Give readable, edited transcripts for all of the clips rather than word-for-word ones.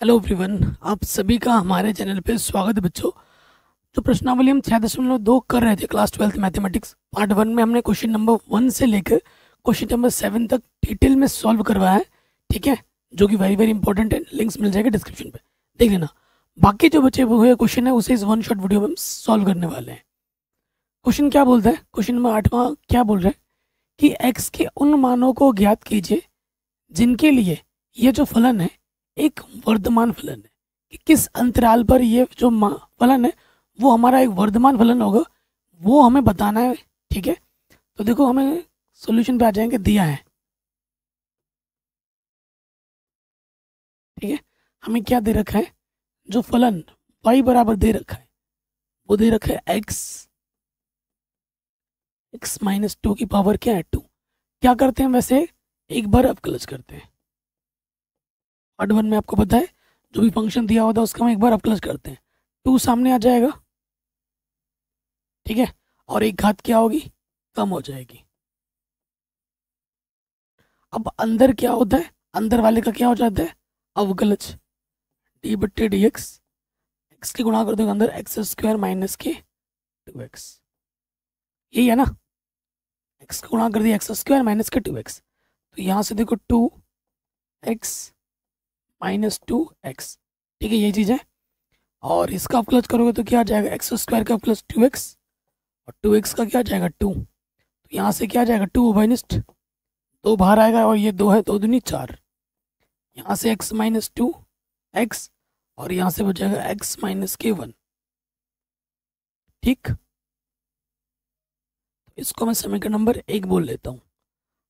Hello everyone, आप सभी का हमारे चैनल पे स्वागत है बच्चों। जो प्रश्नावली हम 6.2 कर रहे थे क्लास 12 मैथमेटिक्स पार्ट 1 में, हमने क्वेश्चन नंबर 1 से लेकर क्वेश्चन नंबर 7 तक डिटेल में सॉल्व करवाया है। ठीक है, जो कि वेरी वेरी इंपॉर्टेंट है। लिंक्स मिल जाएगा डिस्क्रिप्शन पे, देख लेना। बाकी जो बचे हुए क्वेश्चन है उसे इस वन शॉट वीडियो में हम सॉल्व करने वाले हैं। क्वेश्चन क्या बोलता है? क्वेश्चन नंबर 8वां क्या बोल रहा है कि एक्स के उन मानों को ज्ञात कीजिए जिनके लिए ये जो फलन है एक वर्धमान फलन है। कि किस अंतराल पर ये जो फलन है वो हमारा एक वर्धमान फलन होगा, वो हमें बताना है। ठीक है, तो देखो हमें सॉल्यूशन पे आ जाएंगे, दिया है। ठीक है, हमें क्या दे रखा है? जो फलन y बराबर दे रखा है वो दे रखा है x -2 की पावर क्या है 2। क्या करते हैं वैसे? एक बार अवकलज करते हैं। पार्ट 1 में आपको पता है जो भी फंक्शन दिया होता है उसका हम एक बार अवकलज करते हैं। 2 सामने आ जाएगा, ठीक है, और एक घात क्या होगी? कम हो जाएगी। अब अंदर क्या होता है? अंदर वाले का क्या हो जाता है? अवकलज। d/dx, एक्स के गुणा कर देंगे अंदर x² माइनस के 2x। यही है ना? एक्स का गुणा कर दिया x² माइनस के 2x, तो यहाँ से देखो 2x -2x। ठीक है, ये चीज़ है। और इसका अवकलज करोगे तो क्या आ जाएगा? x² का प्लस 2x, और 2x का क्या आ जाएगा 2। तो यहाँ से क्या आ जाएगा 2 उभयनिष्ठ, 2 बाहर आएगा और ये 2 है, 2 दूनी 4। यहाँ से x -2 x, और यहाँ से बचेगा x - k 1। ठीक, तो इसको मैं समीकरण नंबर 1 बोल लेता हूँ।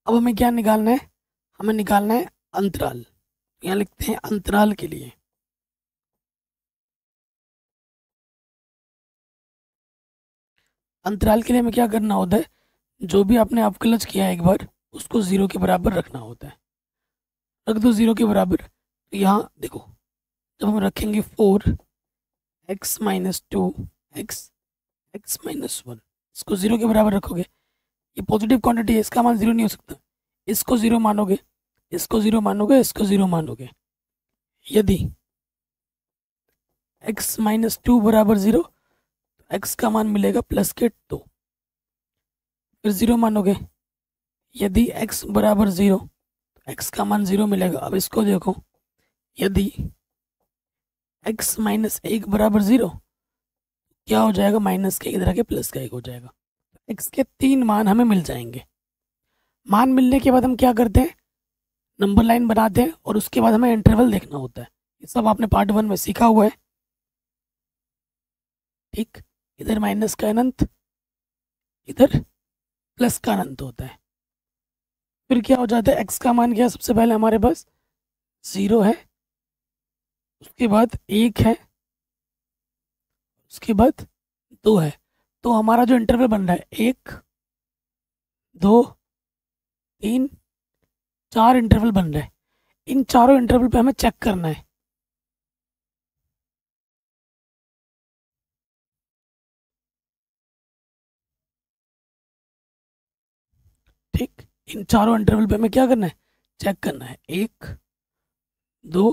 अब हमें क्या निकालना है? हमें निकालना है अंतराल। यहाँ लिखते हैं अंतराल के लिए। अंतराल के लिए हमें क्या करना होता है? जो भी आपने अवकलज किया है एक बार, उसको 0 के बराबर रखना होता है। रख दो 0 के बराबर। तो यहाँ देखो, जब हम रखेंगे 4x -2 x x -1, इसको 0 के बराबर रखोगे, ये पॉजिटिव क्वांटिटी है, इसका मान 0 नहीं हो सकता। इसको 0 मानोगे, इसको 0 मानोगे, इसको 0 मानोगे। यदि x -2 बराबर 0, तो x का मान मिलेगा प्लस के 2। फिर 0 मानोगे, यदि x बराबर 0, तो x का मान 0 मिलेगा। अब इसको देखो, यदि x -1 बराबर 0, क्या हो जाएगा? माइनस के इधर आके प्लस का 1 हो जाएगा। x के 3 मान हमें मिल जाएंगे। मान मिलने के बाद हम क्या करते हैं? नंबर लाइन बनाते हैं, और उसके बाद हमें इंटरवल देखना होता है। ये सब आपने पार्ट 1 में सीखा हुआ है। ठीक, इधर माइनस का अनंत, इधर प्लस का अनंत होता है। फिर क्या हो जाता है? x का मान क्या? सबसे पहले हमारे पास 0 है, उसके बाद 1 है, उसके बाद 2 है। तो हमारा जो इंटरवल बन रहा है 1 2 3 4 इंटरवल बन रहा है। इन चारों इंटरवल पे हमें चेक करना है। ठीक, इन चारों इंटरवल पे हमें क्या करना है? चेक करना है। 1 2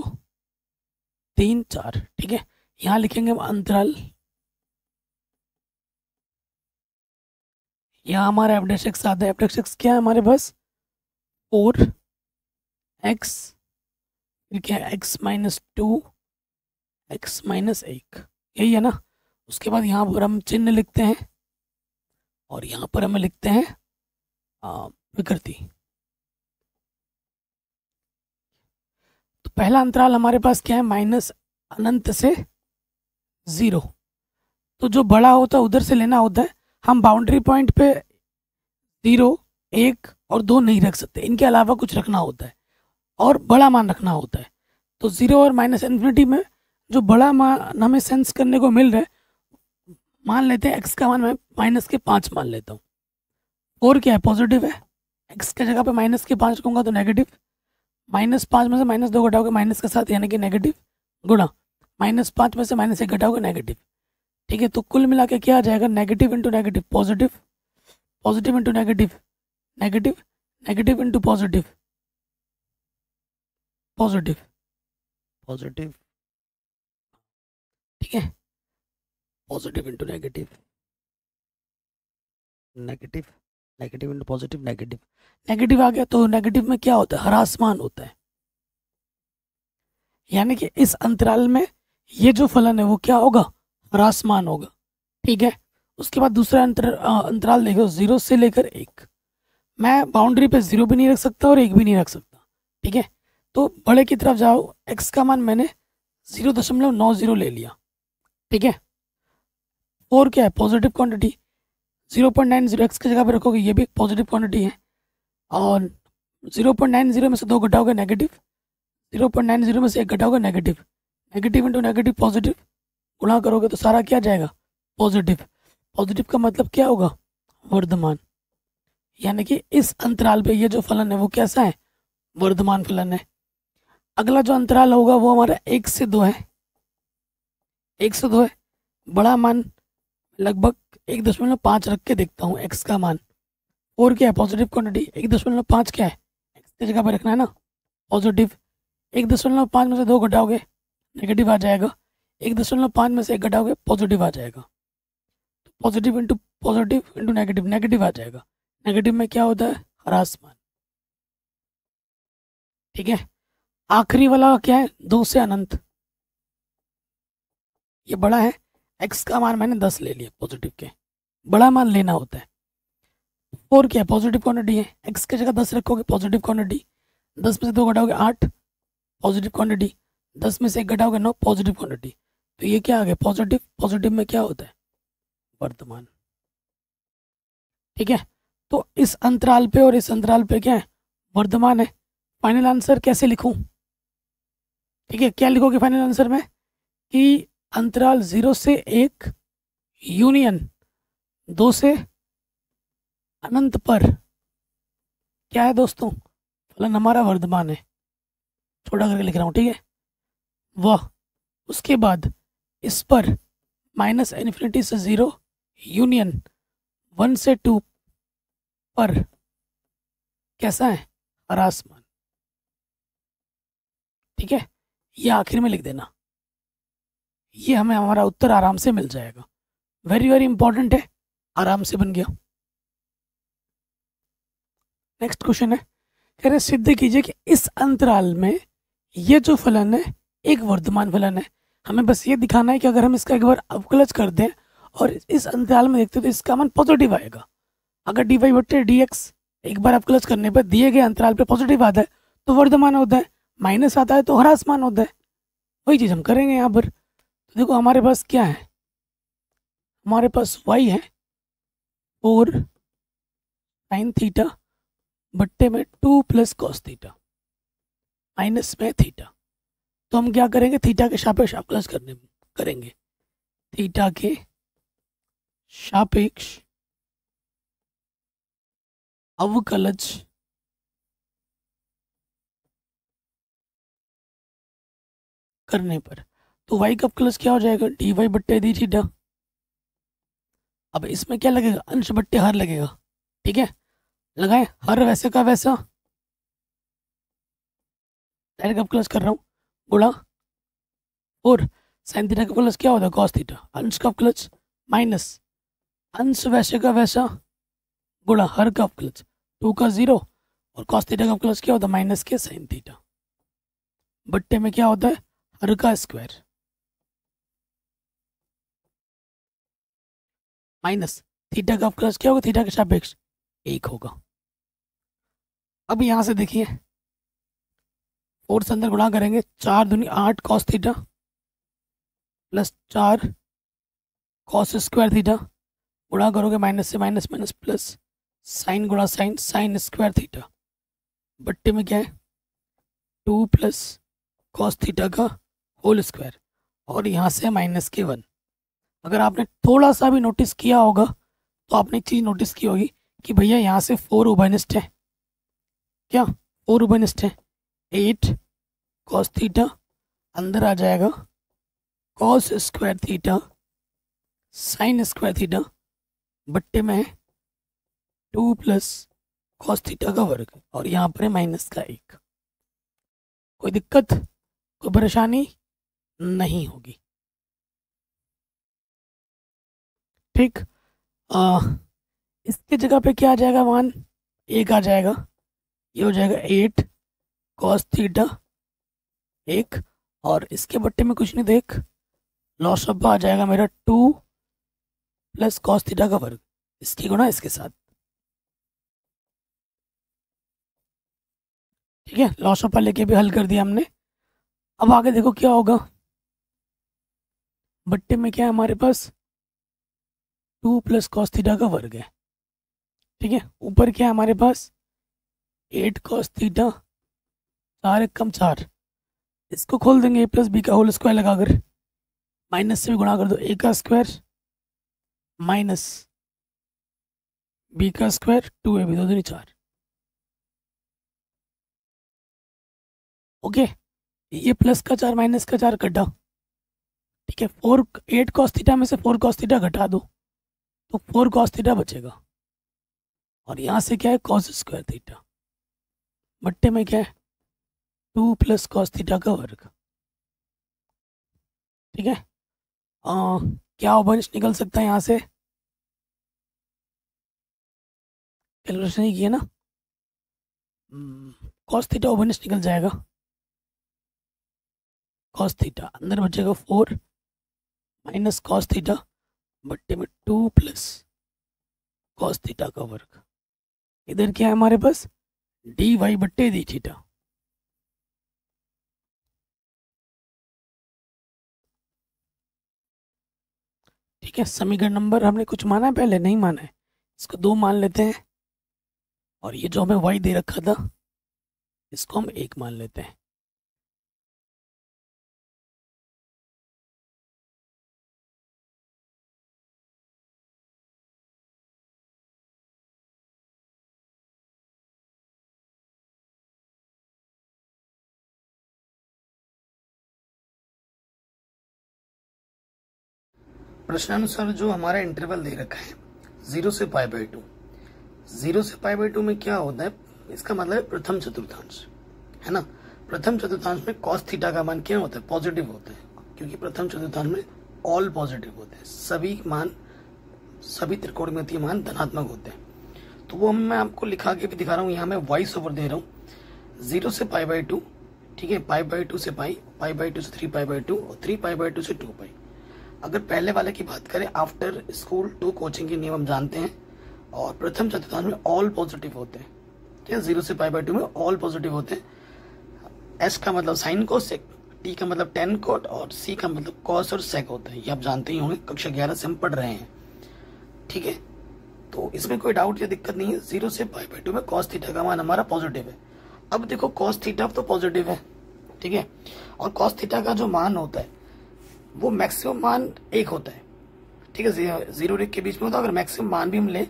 3 4। ठीक है, यहाँ लिखेंगे हम अंतराल। यहाँ हमारा f' आता है। f' क्या है हमारे पास? 4x, फिर क्या है? x -2 x -1, यही है ना? उसके बाद यहाँ पर हम चिन्ह लिखते हैं, और यहाँ पर हमें लिखते हैं विकृति। तो पहला अंतराल हमारे पास क्या है? माइनस अनंत से 0। तो जो बड़ा होता है उधर से लेना होता है। हम बाउंड्री पॉइंट पे 0 1 और 2 नहीं रख सकते, इनके अलावा कुछ रखना होता है और बड़ा मान रखना होता है। तो 0 और माइनस इन्फिनिटी में जो बड़ा मान हमें सेंस करने को मिल रहा है, मान लेते हैं x का मान मैं माइनस के 5 मान लेता हूँ। 4 क्या है? पॉजिटिव है। x की जगह पे माइनस के 5 रखूंगा तो नेगेटिव। -5 में से -2 घटाओगे माइनस के साथ, यानी कि नेगेटिव, गुणा -5 में से -1 घटाओगे नेगेटिव। ठीक है, तो कुल मिला के क्या आ जाएगा? Negative into negative positive, positive into negative negative, negative into positive, positive, positive, ठीक है, positive into negative, negative negative into positive, negative negative आ गया तो नेगेटिव में क्या होता है, ह्रासमान होता है, यानी कि इस अंतराल में ये जो फलन है वो क्या होगा, ह्रासमान होगा। ठीक है, उसके बाद दूसरा अंतराल देखो 0 से लेकर 1। मैं बाउंड्री पे 0 भी नहीं रख सकता और 1 भी नहीं रख सकता। ठीक है, तो बड़े की तरफ जाओ, x का मान मैंने 0.90 ले लिया। ठीक है, 4 क्या है, पॉजिटिव क्वांटिटी, 0.90 x की जगह पे रखोगे, ये भी एक पॉजिटिव क्वांटिटी है, और 0.90 में से 2 घटाओगे नेगेटिव, 0.90 में से 1 घटाओगे negative, negative into negative positive, गुणा करोगे तो सारा क्या जाएगा, पॉजिटिव। पॉजिटिव का मतलब क्या होगा, वर्धमान, यानी कि इस अंतराल पे ये जो फलन है वो कैसा है, वर्धमान फलन है। अगला जो अंतराल होगा वो हमारा 1 से 2 है, 1 से 2 है, बड़ा मान लगभग 1.5 रख के देखता हूँ x का मान, और क्या है, पॉजिटिव क्वांटिटी, 1.5 क्या है, x की जगह पे रखना है ना, पॉजिटिव, 1.5 में से 2 घटाओगे नेगेटिव आ जाएगा, 1.5 में से 1 घटाओगे पॉजिटिव आ जाएगा, तो पॉजिटिव इंटू नेगेटिव, नेगेटिव आ जाएगा, नेगेटिव में क्या होता है, ह्रासमान। ठीक है, आखिरी वाला क्या है, 2 से अनंत, ये बड़ा है, x का मान मैंने 10 ले लिया, पॉजिटिव के बड़ा मान लेना होता है। 4 क्या है, पॉजिटिव क्वांटिटी है, x की जगह 10 रखोगे, पॉजिटिव क्वांटिटी, 10 में से 2 घटाओगे 8, पॉजिटिव क्वांटिटी, 10 में से 1 घटाओगे 9, पॉजिटिव क्वांटिटी, तो ये क्या आ गया, पॉजिटिव, पॉजिटिव में क्या होता है, वर्तमान। ठीक है, तो इस अंतराल पे और इस अंतराल पे क्या है, वर्धमान है। फाइनल आंसर कैसे लिखूं, ठीक है, क्या लिखोगे फाइनल आंसर में, कि अंतराल 0 से 1 यूनियन 2 से अनंत पर क्या है दोस्तों, फलन हमारा वर्धमान है, छोटा करके लिख रहा हूँ। ठीक है, वह उसके बाद इस पर -∞ से 0 यूनियन 1 से 2 पर कैसा है, ह्रासमान। ठीक है, ये आखिर में लिख देना, ये हमें हमारा उत्तर आराम से मिल जाएगा, वेरी वेरी इंपॉर्टेंट है, आराम से बन गया। नेक्स्ट क्वेश्चन है, कह रहे सिद्ध कीजिए कि इस अंतराल में ये जो फलन है एक वर्धमान फलन है। हमें बस ये दिखाना है कि अगर हम इसका एक बार अवकलज कर दें और इस अंतराल में देखते तो इसका मान पॉजिटिव आएगा। अगर dy बटे dx एक बार अवकलज करने पर दिए गए अंतराल पे पॉजिटिव आता है तो वर्धमान होता है, माइनस आता है तो ह्रासमान होता है। वही चीज़ हम करेंगे यहाँ पर। तो देखो हमारे पास क्या है, हमारे पास y है 4 sin थीटा बट्टे में 2 + cos थीटा माइनस में थीटा। तो हम क्या करेंगे, थीटा के सापेक्ष अवकलज करेंगे, थीटा के सापेक्ष अवकलज करने पर तो y का अवकलज क्या हो जाएगा, dy बट्टे डी थीटा। अब इसमें क्या लगेगा, अंश बट्टे हर लगेगा। ठीक है, लगाए हर वैसे का वैसा, डायरेक्ट अवकलज कर रहा हूँ, गुणा और साइन थीटा का अवकलज क्या होता है, कॉस थीटा, अंश का अवकलज माइनस अंश वैसे का वैसा गुणा हर का अवकलज 2 का 0 और कॉस थीटा का अवकलज क्या होता है, माइनस के साइन थीटा बट्टे में क्या होता है, हर का स्क्वायर माइनस थीटा का अवकलज क्या होगा, थीटा के सापेक्ष 1 होगा। अब यहाँ से देखिए 4 से अंदर गुणा करेंगे, 4 दूनी 8 cos theta plus 4 cos square theta, गुणा करोगे माइनस से माइनस माइनस प्लस साइन गुणा साइन, साइन स्क्वायर थीटा बट्टे में क्या है 2 + कॉस थीटा का होल स्क्वायर और यहाँ से माइनस के 1। अगर आपने थोड़ा सा भी नोटिस किया होगा तो आपने एक चीज़ नोटिस की होगी कि भैया यहाँ से 4 उभयनिष्ठ है, क्या 4 उभयनिष्ठ है, 8 कॉस थीटा अंदर आ जाएगा cos square theta sine square theta बट्टे में है 2 + कॉस थीटा का वर्ग और यहाँ पर है माइनस का 1। कोई दिक्कत, कोई परेशानी नहीं होगी। ठीक। आ, इसकी जगह पे क्या आ जाएगा, मान एक आ जाएगा, ये हो जाएगा 8 कॉस थीटा एक, और इसके बट्टे में कुछ नहीं, देख लॉस ऑफ आ जाएगा मेरा 2 प्लस कॉस थीटा का वर्ग, इसकी गुणा इसके साथ। ठीक है, लॉस ऑफ लेके भी हल कर दिया हमने। अब आगे देखो क्या होगा, बट्टे में क्या है हमारे पास, 2 प्लस कॉस थीटा का वर्ग है। ठीक है, ऊपर क्या है हमारे पास, 8 कॉस थीटा, 4 एक कम 4, इसको खोल देंगे ए प्लस बी का होल स्क्वायर लगाकर, माइनस से भी गुणा कर दो, ए का स्क्वायर माइनस बी का स्क्वायर 2 ए भी, 2 दूनी 4। ओके, ये प्लस का 4 माइनस का 4 कटा। ठीक है, 8 कॉस थीटा में से 4 कॉस थीटा घटा दो तो 4 कॉस थीटा बचेगा, और यहाँ से क्या है कॉस स्क्वायर थीटा, बट्टे में क्या है 2 प्लस कॉस थीटा का वर्ग। ठीक है, क्या अवंश निकल सकता है यहाँ से, कैलकुलेशन ही किया ना, कॉस थीटा अवंश निकल जाएगा, कॉस थीटा अंदर बचेगा 4 माइनस कॉस थीटा बट्टे में 2 प्लस कॉस थीटा का वर्ग। इधर क्या है हमारे पास, डी वाई बट्टे डी थीटा। ठीक है, समीकरण नंबर हमने कुछ माना है पहले, नहीं माना है, इसको 2 मान लेते हैं, और ये जो हमें वाई दे रखा था इसको हम 1 मान लेते हैं। प्रश्नानुसार जो हमारा इंटरवल दे रखा है 0 से π/2, 0 से π/2 में क्या होता है, इसका मतलब है प्रथम चतुर्थांश, है ना। प्रथम चतुर्थांश में कॉस थीटा का मान क्या होता है, पॉजिटिव होता है, क्योंकि प्रथम चतुर्थांश में ऑल पॉजिटिव होते हैं, सभी मान, सभी त्रिकोणमितीय मान धनात्मक होते हैं। तो वो मैं आपको लिखा के भी दिखा रहा हूँ, यहाँ मैं वॉइस ओवर दे रहा हूँ, 0 से π/2, ठीक है, π/2 से π/2 से 3π/2 और 3π/2 से 2π। अगर पहले वाले की बात करें, आफ्टर स्कूल टू कोचिंग के नियम हम जानते हैं, और प्रथम चतुर्थांश में ऑल पॉजिटिव होते हैं, ठीक है, 0 से π/2 में ऑल पॉजिटिव होते हैं। एस का मतलब साइन कोसेक, टी का मतलब टेन कोट, और सी का मतलब कॉस और सेक होता है, ये आप जानते ही होंगे, कक्षा 11 से हम पढ़ रहे हैं। ठीक है, तो इसमें कोई डाउट या दिक्कत नहीं है, 0 से π/2 में कॉस थीटा का मान हमारा पॉजिटिव है। अब देखो कॉस थीटा तो पॉजिटिव है, ठीक है, और कॉस थीटा का जो मान होता है वो मैक्सिमम मान 1 होता है, ठीक है, 0 और 1 के बीच में होता है। अगर मैक्सिमम मान भी हम ले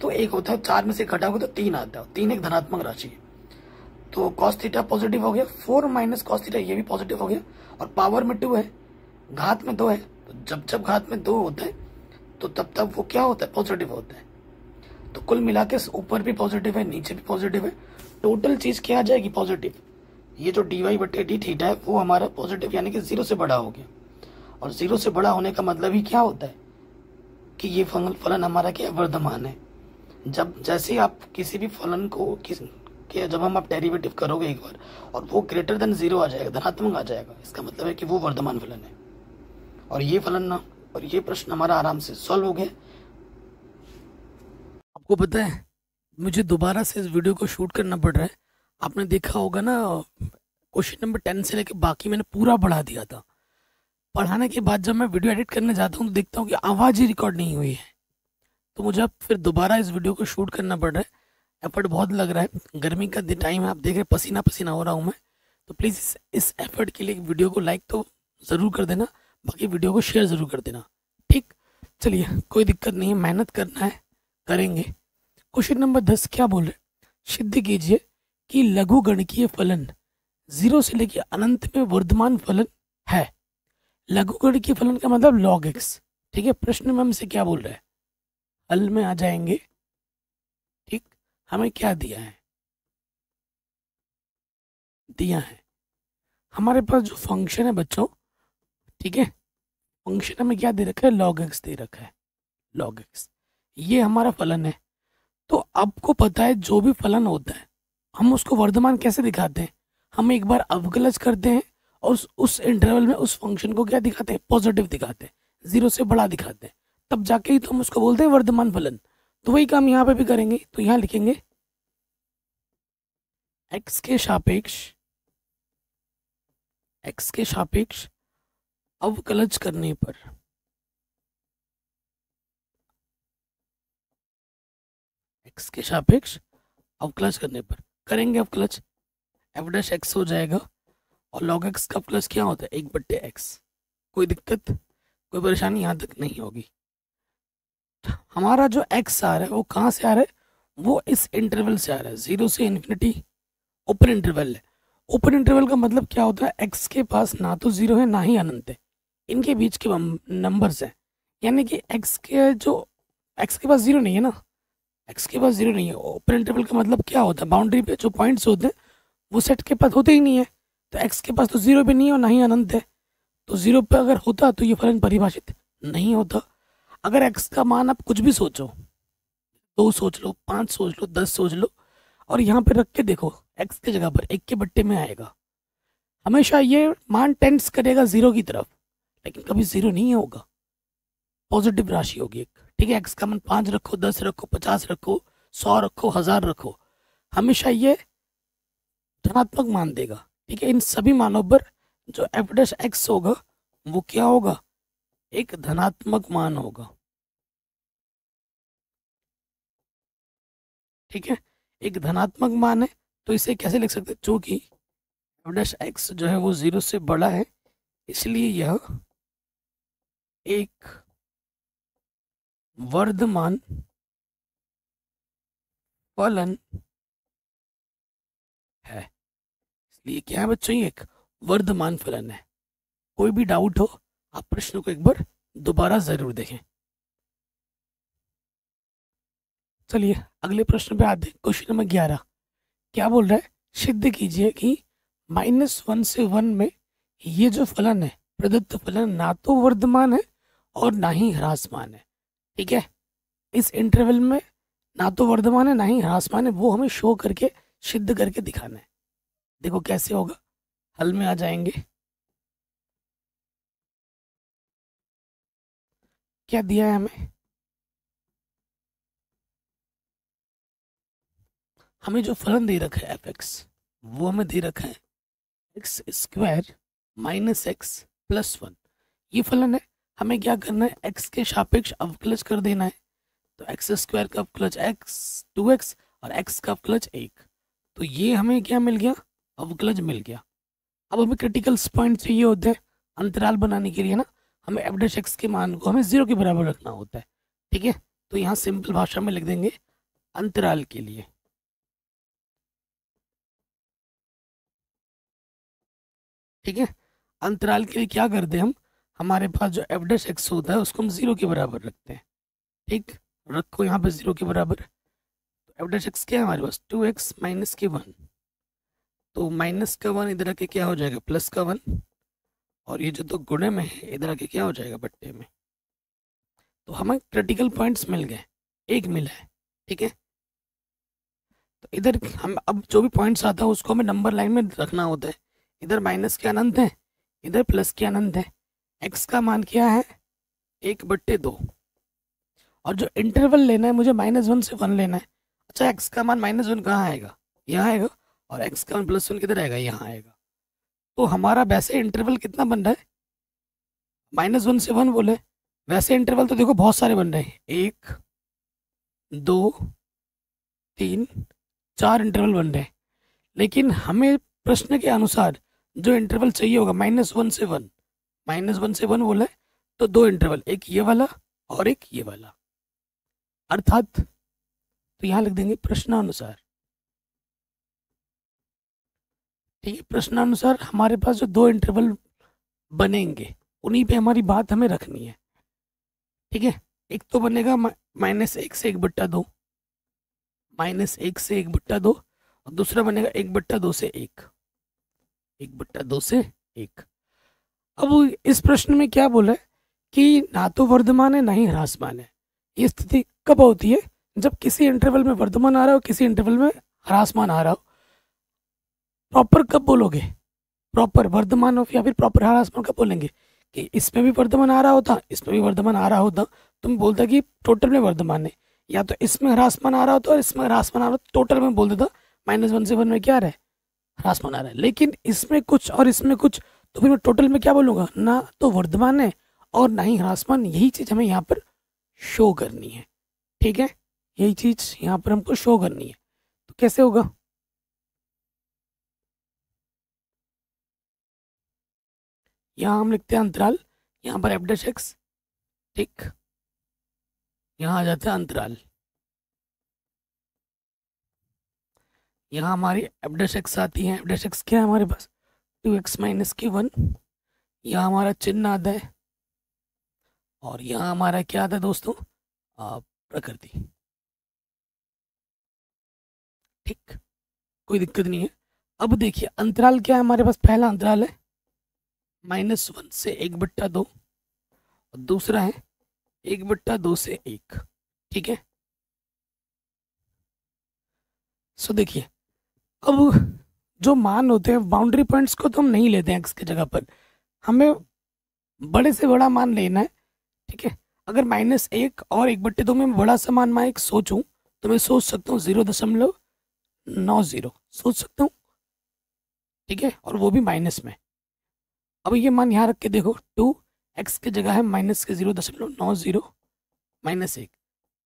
तो 1 होता है, 4 में से घटा होगा तो 3 आता है, 3 एक धनात्मक राशि है, तो कॉस थीटा पॉजिटिव हो गया, 4 माइनस कॉस थीटा ये भी पॉजिटिव हो गया, और पावर में 2 है, घात में 2 है, तो जब जब घात में 2 होता है तो तब तब वो क्या होता है, पॉजिटिव होता है। तो कुल मिला के ऊपर भी पॉजिटिव है, नीचे भी पॉजिटिव है, टोटल चीज क्या आ जाएगी, पॉजिटिव। ये जो dy बटे डी थीटा है वो हमारा पॉजिटिव, यानी कि 0 से बड़ा हो गया, और 0 से बड़ा होने का मतलब ही क्या होता है कि ये फलन हमारा क्या वर्धमान है। जब जैसे ही आप किसी भी फलन को जब हम आप डेरिवेटिव करोगे एक बार और वो ग्रेटर देन 0 आ जाएगा, धनात्मक आ जाएगा, इसका मतलब है कि वो वर्धमान फलन है। और ये फलन ना, और ये प्रश्न हमारा आराम से सॉल्व हो गया। आपको पता है मुझे दोबारा से इस वीडियो को शूट करना पड़ रहा है, आपने देखा होगा ना, क्वेश्चन नंबर 10 से लेकर बाकी मैंने पूरा पढ़ा दिया था। पढ़ाने के बाद जब मैं वीडियो एडिट करने जाता हूँ तो देखता हूँ कि आवाज़ ही रिकॉर्ड नहीं हुई है, तो मुझे अब फिर दोबारा इस वीडियो को शूट करना पड़ रहा है, एफर्ट बहुत लग रहा है, गर्मी का टाइम है, आप देख रहे पसीना पसीना हो रहा हूँ मैं, तो प्लीज़ इस एफर्ट के लिए वीडियो को लाइक तो ज़रूर कर देना, बाकी वीडियो को शेयर ज़रूर कर देना। ठीक, चलिए कोई दिक्कत नहीं है, मेहनत करना है, करेंगे। क्वेश्चन नंबर 10 क्या बोल रहे, सिद्ध कीजिए कि लघु गणकीय फलन 0 से लेकर अनंत में वर्धमान फलन है। लघु गणकीय फलन का मतलब log x। ठीक है, प्रश्न में हमसे क्या बोल रहा है, हल में आ जाएंगे। ठीक, हमें क्या दिया है, दिया है हमारे पास जो फंक्शन है बच्चों, ठीक है, फंक्शन हमें क्या दे रखा है, log x दे रखा है, log x। ये हमारा फलन है। तो आपको पता है जो भी फलन होता है हम उसको वर्धमान कैसे दिखाते हैं, हम एक बार अवकलज करते हैं और उस इंटरवल में उस फंक्शन को क्या दिखाते हैं, पॉजिटिव दिखाते हैं, 0 से बड़ा दिखाते हैं, तब जाके ही तो हम उसको बोलते हैं वर्धमान फलन। तो वही काम यहाँ पे भी करेंगे। तो यहाँ लिखेंगे x के सापेक्ष अवकलज करने पर x के सापेक्ष अवकलज करने पर करेंगे अवकलज, एफ डैश एक्स हो जाएगा और लॉग एक्स का अवकलज क्या होता है, 1/x। कोई दिक्कत कोई परेशानी यहाँ तक नहीं होगी। हमारा जो x आ रहा है वो कहाँ से आ रहा है, वो इस इंटरवल से आ रहा है, 0 से इन्फिनिटी ओपन इंटरवल है। ओपन इंटरवल का मतलब क्या होता है, x के पास ना तो 0 है ना ही अनंत है, इनके बीच के नंबर्स हैं। यानी कि x के पास 0 नहीं है ना, x के पास 0 नहीं है। ओपन इंटरवल का मतलब क्या होता है, बाउंड्री पे जो पॉइंट्स होते हैं वो सेट के पास होते ही नहीं है। तो x के पास तो 0 भी नहीं है और ना ही अनंत है। तो 0 पे अगर होता तो ये फलन परिभाषित नहीं होता। अगर x का मान आप कुछ भी सोचो, 2 सोच लो, 5 सोच लो, 10 सोच लो, और यहाँ पे रख के देखो x की जगह पर 1 के बट्टे में आएगा, हमेशा ये मान टेंड्स करेगा 0 की तरफ, लेकिन कभी 0 नहीं होगा, पॉजिटिव राशि होगी एक। ठीक है, x का मान 5 रखो, 10 रखो, 50 रखो, 100 रखो, 1000 रखो, हमेशा ये धनात्मक मान देगा। ठीक है, इन सभी मानों पर जो एफ डैश एक्स होगा वो क्या होगा, एक धनात्मक मान होगा। ठीक है, एक धनात्मक मान है, तो इसे कैसे लिख सकते हैं, चूंकि एफ डैश एक्स जो है वो 0 से बड़ा है, इसलिए यह एक वर्धमान फलन है। इसलिए क्या है बच्चों, ये एक वर्धमान फलन है। कोई भी डाउट हो आप प्रश्न को एक बार दोबारा जरूर देखें। चलिए अगले प्रश्न पे आते हैं। क्वेश्चन नंबर 11 क्या बोल रहा है, सिद्ध कीजिए कि -1 से 1 में ये जो फलन है, प्रदत्त फलन ना तो वर्धमान है और ना ही ह्रासमान है। ठीक है, इस इंटरवल में ना तो वर्धमान है ना ही ह्रासमान है, वो हमें शो करके सिद्ध करके दिखाना है। देखो कैसे होगा, हल में आ जाएंगे। क्या दिया है हमें जो फलन दे रखा है एफ एक्स, वो हमें दे रखा है x² - x+1। ये फलन है, हमें क्या करना है, x के सापेक्ष अवकलज कर देना है। तो x² का अवकलज x, 2x और x का अवकलज 1। तो ये हमें क्या मिल गया, अवकलज मिल गया। अब हमें क्रिटिकल पॉइंट चाहिए होते हैं अंतराल बनाने के लिए ना, हमें एफ डैश एक्स के मान को हमें 0 के बराबर रखना होता है। ठीक है, तो यहाँ सिंपल भाषा में लिख देंगे अंतराल के लिए। ठीक है, अंतराल के लिए क्या करते हैं हम, हमारे पास जो एफ डैश एक्स होता है उसको हम 0 के बराबर रखते हैं। ठीक, रखो यहाँ पे 0 के बराबर। तो एफ डैश एक्स क्या है हमारे पास, 2x - 1। तो माइनस का 1 इधर आके क्या हो जाएगा, प्लस का 1, और ये जो तो गुणे में है इधर आके क्या हो जाएगा, बट्टे में। तो हमें क्रिटिकल पॉइंट्स मिल गए, एक मिला है। ठीक है, तो इधर हम अब जो भी पॉइंट्स आता है उसको हमें नंबर लाइन में रखना होता है। इधर माइनस के अनंत है, इधर प्लस के अनंत है। एक्स का मान क्या है, 1/2। और जो इंटरवल लेना है मुझे -1 से 1 लेना है। अच्छा, एक्स का मान -1 कहाँ आएगा, यहाँ आएगा, और एक्स का मान +1 किधर आएगा, यहाँ आएगा। तो हमारा वैसे इंटरवल कितना बन रहा है, -1 से 1 बोले, वैसे इंटरवल तो देखो बहुत सारे बन रहे हैं, 1 2 3 4 इंटरवल बन रहे हैं। लेकिन हमें प्रश्न के अनुसार जो इंटरवल चाहिए होगा -1 से 1, -1 से 1 बोला है तो 2 इंटरवल, एक ये वाला और एक ये वाला। अर्थात तो यहाँ लिख देंगे प्रश्नानुसार। ठीक है, प्रश्नानुसार हमारे पास जो 2 इंटरवल बनेंगे उन्हीं पे हमारी बात हमें रखनी है। ठीक है, एक तो बनेगा -1 से 1/2, -1 से 1/2, और दूसरा बनेगा 1/2 से 1, 1/2 से 1। अब इस प्रश्न में क्या बोला है कि ना तो वर्धमान है ना ही ह्रासमान है, ये स्थिति कब होती है? जब किसी इंटरवल में वर्धमान आ रहा हो, किसी इंटरवल में ह्रासमान आ रहा हो। प्रॉपर कब बोलोगे? प्रॉपर वर्धमान हो या फिर प्रॉपर ह्रासमान कब बोलेंगे? कि इसमें भी वर्धमान आ रहा होता, इसमें भी वर्धमान आ रहा होता, तुम बोलता कि टोटल में वर्धमान है। या तो इसमें ह्रासमान आ रहा होता और इसमें ह्रासमान आ रहा होता, टोटल में बोल देता -1 से 1 में क्या आ रहा है? ह्रासमान आ रहा है। लेकिन इसमें कुछ और इसमें कुछ, तो फिर मैं टोटल में क्या बोलूँगा? ना तो वर्धमान है और ना ही ह्रासमान। यही चीज़ हमें यहाँ पर शो करनी है। ठीक है, यही चीज़ यहाँ पर हमको शो करनी है। तो कैसे होगा? यहाँ हम लिखते हैं अंतराल, यहाँ पर f'(x), ठीक, यहाँ आ जाता है अंतराल। यहाँ हमारी f'(x) आती है। f'(x) क्या है हमारे पास? 2x - 1। यहाँ हमारा चिन्ह आता है और यहाँ हमारा क्या आता है दोस्तों? प्रकृति। ठीक, कोई दिक्कत नहीं है। अब देखिए अंतराल क्या है हमारे पास? पहला अंतराल है -1 से 1/2 और दूसरा है 1/2 से 1। ठीक है, सो देखिए अब जो मान होते हैं बाउंड्री पॉइंट्स को तो हम नहीं लेते हैं एक्स की जगह पर, हमें बड़े से बड़ा मान लेना है। ठीक है, अगर -1 और 1/2 में बड़ा सा मान मैं एक सोचूं तो मैं सोच सकता हूँ 0.90 सोच सकता हूँ। ठीक है, और वो भी माइनस में। अब ये मान यहाँ रख के देखो, 2x की जगह है -0.90 -1,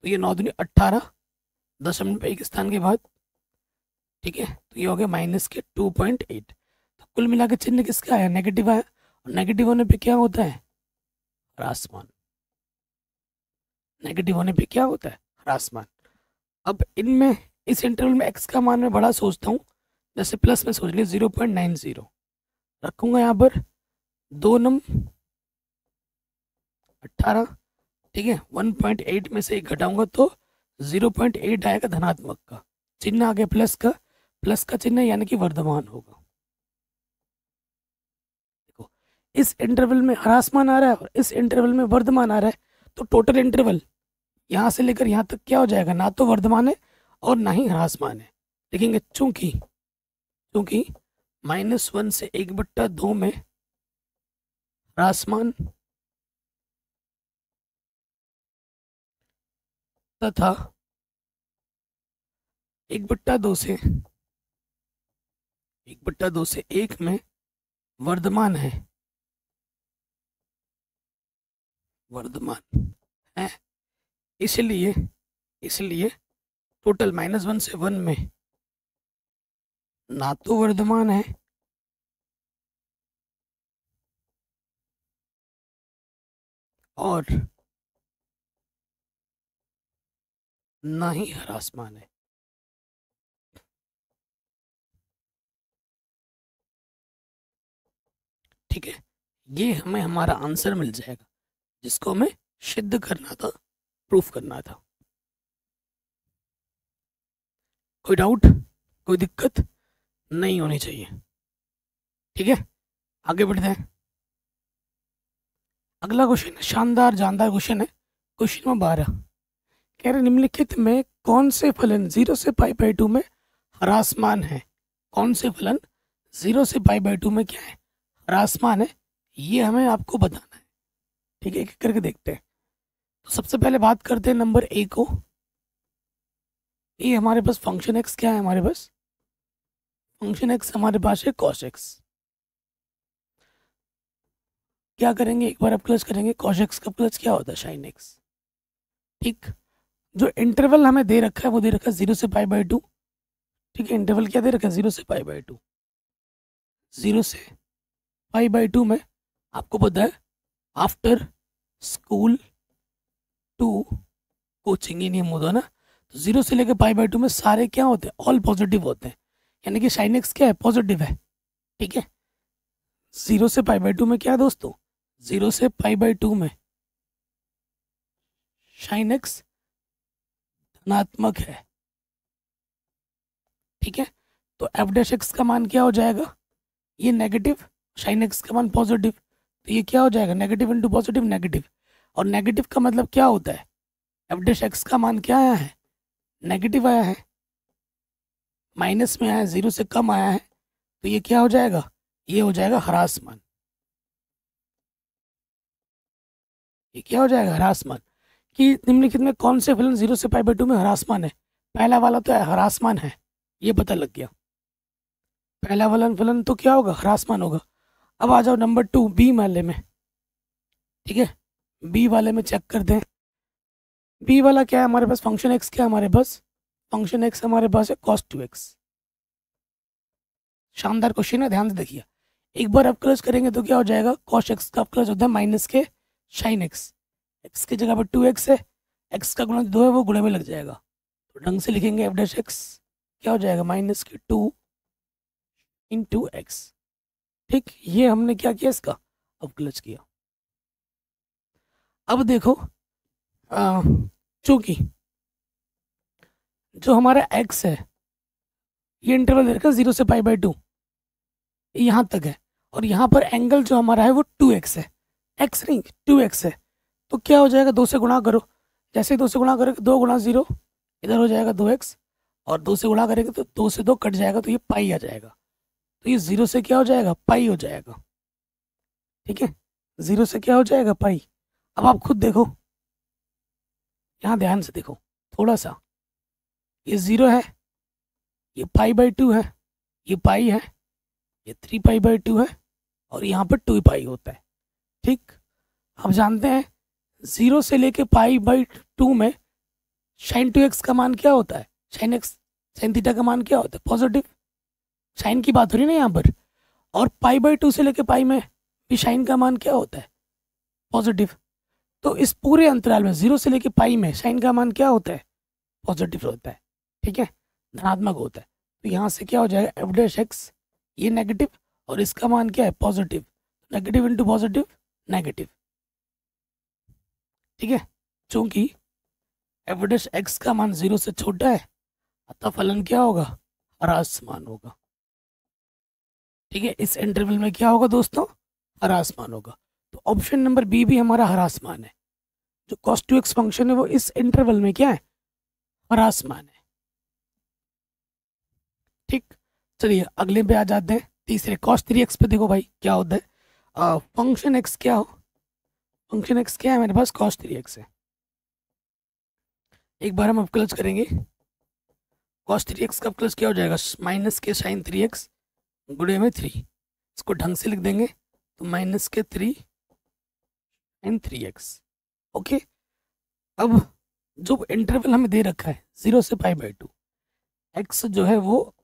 तो ये 9 दूनी 18 दशमलव एक स्थान के बाद। ठीक है, तो ये हो गया -2.8। तो कुल मिला के चिन्ह किसका आया? नेगेटिव आया। और नेगेटिव होने पे क्या होता है? ह्रासमान। नेगेटिव होने पे क्या होता है? ह्रासमान। अब इनमें इस इंटरवल में x का मान मैं बड़ा सोचता हूँ, जैसे प्लस में सोच लिया 0.90 रखूंगा यहाँ पर, 2 नम 18। ठीक है, 1.8 में से एक घटाऊंगा तो 0.8 आएगा धनात्मक का चिन्ह, आ गया प्लस का चिन्ह यानी कि वर्धमान होगा। देखो इस इंटरवल में ह्रासमान आ रहा है और इस इंटरवल में वर्धमान आ रहा है, तो टोटल इंटरवल यहाँ से लेकर यहाँ तक क्या हो जाएगा? ना तो वर्धमान है और ना ही ह्रासमान है। देखेंगे चूंकि -1 से 1/2 में ह्रासमान तथा 1/2 से 1 में वर्धमान है, वर्धमान है। इसलिए टोटल -1 से 1 में ना तो वर्धमान है और ना ही ह्रासमान है। ठीक है, ये हमें हमारा आंसर मिल जाएगा जिसको हमें सिद्ध करना था, प्रूफ करना था। कोई डाउट, कोई दिक्कत नहीं होनी चाहिए। ठीक है, आगे बढ़ते हैं। अगला क्वेश्चन शानदार जानदार क्वेश्चन है, क्वेश्चन नंबर 12। कह रहे निम्नलिखित में कौन से फलन 0 से π/2 में ह्रासमान है? कौन से फलन 0 से π/2 में क्या है? ह्रासमान है। ये हमें आपको बताना है। ठीक है, एक एक करके देखते हैं। तो सबसे पहले बात करते हैं नंबर ए को। ये हमारे पास फंक्शन एक्स क्या है? हमारे पास फंक्शन एक्स हमारे पास है cos x। क्या करेंगे, एक बार अब प्लस करेंगे, cos x का प्लस क्या होता है? sin x। ठीक, जो इंटरवल हमें दे रखा है वो दे रखा है 0 से π/2। ठीक है, इंटरवल क्या दे रखा है? 0 से π/2। 0 से π/2 में आपको पता है आफ्टर स्कूल टू कोचिंग, ये नियम होता है ना। तो 0 से लेकर π/2 में सारे क्या होते हैं? ऑल पॉजिटिव होते हैं, यानी कि sin x क्या है? पॉजिटिव है। ठीक है, 0 से π/2 में क्या है दोस्तों? 0 से π/2 में sin x धनात्मक है। ठीक है, तो f'(x) का मान क्या हो जाएगा? ये नेगेटिव, sin x का मान पॉजिटिव, तो ये क्या हो जाएगा? Negative into positive negative. और नेगेटिव का मतलब क्या होता है? एफ डैश एक्स का मान क्या आया है, नेगेटिव आया है, माइनस में आया है, 0 से कम आया है, तो ये क्या हो जाएगा, ये हो जाएगा ह्रास मान। ये क्या हो जाएगा, ह्रास मान। कि निम्नलिखित में कौन से फलन 0 से π/2 में ह्रास मान है, पहला वाला तो ह्रास मान है, ये पता लग गया। पहला वाला फलन तो क्या होगा, ह्रास मान होगा। अब आ जाओ नंबर 2 बी वाले में, ठीक है, बी वाले में चेक करते हैं। बी वाला क्या है हमारे पास, फंक्शन एक्स क्या है हमारे पास, फंक्शन एक्स हमारे पास है cos 2x। शानदार क्वेश्चन है, ध्यान से देखिए। एक बार अवकलज करेंगे तो क्या हो जाएगा, cos x का अवकलज होता है माइनस के sin x, x की जगह पर 2x है, x का गुणा 2 है, वो गुणे में लग जाएगा, तो ढंग से लिखेंगे एफ डैश एक्स क्या हो जाएगा, माइनस के 2 इंटू एक्स। ठीक, ये हमने क्या किया, इसका अवकलज किया। अब देखो चूंकि जो हमारा x है ये इंटरवल दे रखा है 0 से π/2, यहाँ तक है, और यहाँ पर एंगल जो हमारा है वो 2x है, x नहीं 2x है, तो क्या हो जाएगा, 2 से गुणा करो, जैसे 2 से गुणा करोगे 2 गुणा 0 इधर हो जाएगा 2x, और 2 से गुणा करेंगे तो 2 से 2 कट जाएगा, तो ये पाई आ जाएगा, तो ये 0 से क्या हो जाएगा, पाई हो जाएगा। ठीक है, 0 से क्या हो जाएगा, पाई। अब आप खुद देखो, यहाँ ध्यान से देखो थोड़ा सा, ये 0 है, ये π/2 है, ये पाई है, ये 3π/2 है, और यहाँ पर 2 पाई होता है। ठीक, हम जानते हैं 0 से लेके π/2 में sin 2x का मान क्या होता है, sin थीटा का मान क्या होता है, पॉजिटिव। साइन की बात हो रही है ना यहाँ पर, और π/2 से लेके पाई में भी साइन का मान क्या होता है, पॉजिटिव। तो इस पूरे अंतराल में 0 से लेके पाई में साइन का मान क्या होता है, पॉजिटिव होता है। ठीक है, धनात्मक होता है, तो यहाँ से क्या हो जाएगा, एफ डैश एक्स ये नेगेटिव और इसका मान क्या है, positive, negative into positive negative. ठीक है, चूंकि एफ डैश एक्स का मान 0 से छोटा है, अतः फलन क्या होगा, ह्रास मान होगा। ठीक है, इस इंटरवल में क्या होगा दोस्तों, ह्रास मान होगा। तो ऑप्शन नंबर बी भी हमारा ह्रास मान है, जो cos 2x फंक्शन है वो इस इंटरवल में क्या है, ह्रास मान है। ठीक, चलिए अगले पे आ जाते हैं, तीसरे cos 3x पे। देखो भाई क्या होता है, फंक्शन x क्या हो, फंक्शन x क्या है मेरे पास, cos 3x है। एक बार हम अवकलज करेंगे, cos 3x का अवकलज क्या हो जाएगा, माइनस के sin 3x गुणे में 3, इसको ढंग से लिख देंगे तो माइनस के 3 sin 3x। ओके, अब जो इंटरवल हमें दे रखा है 0 से π/2, x जो है वो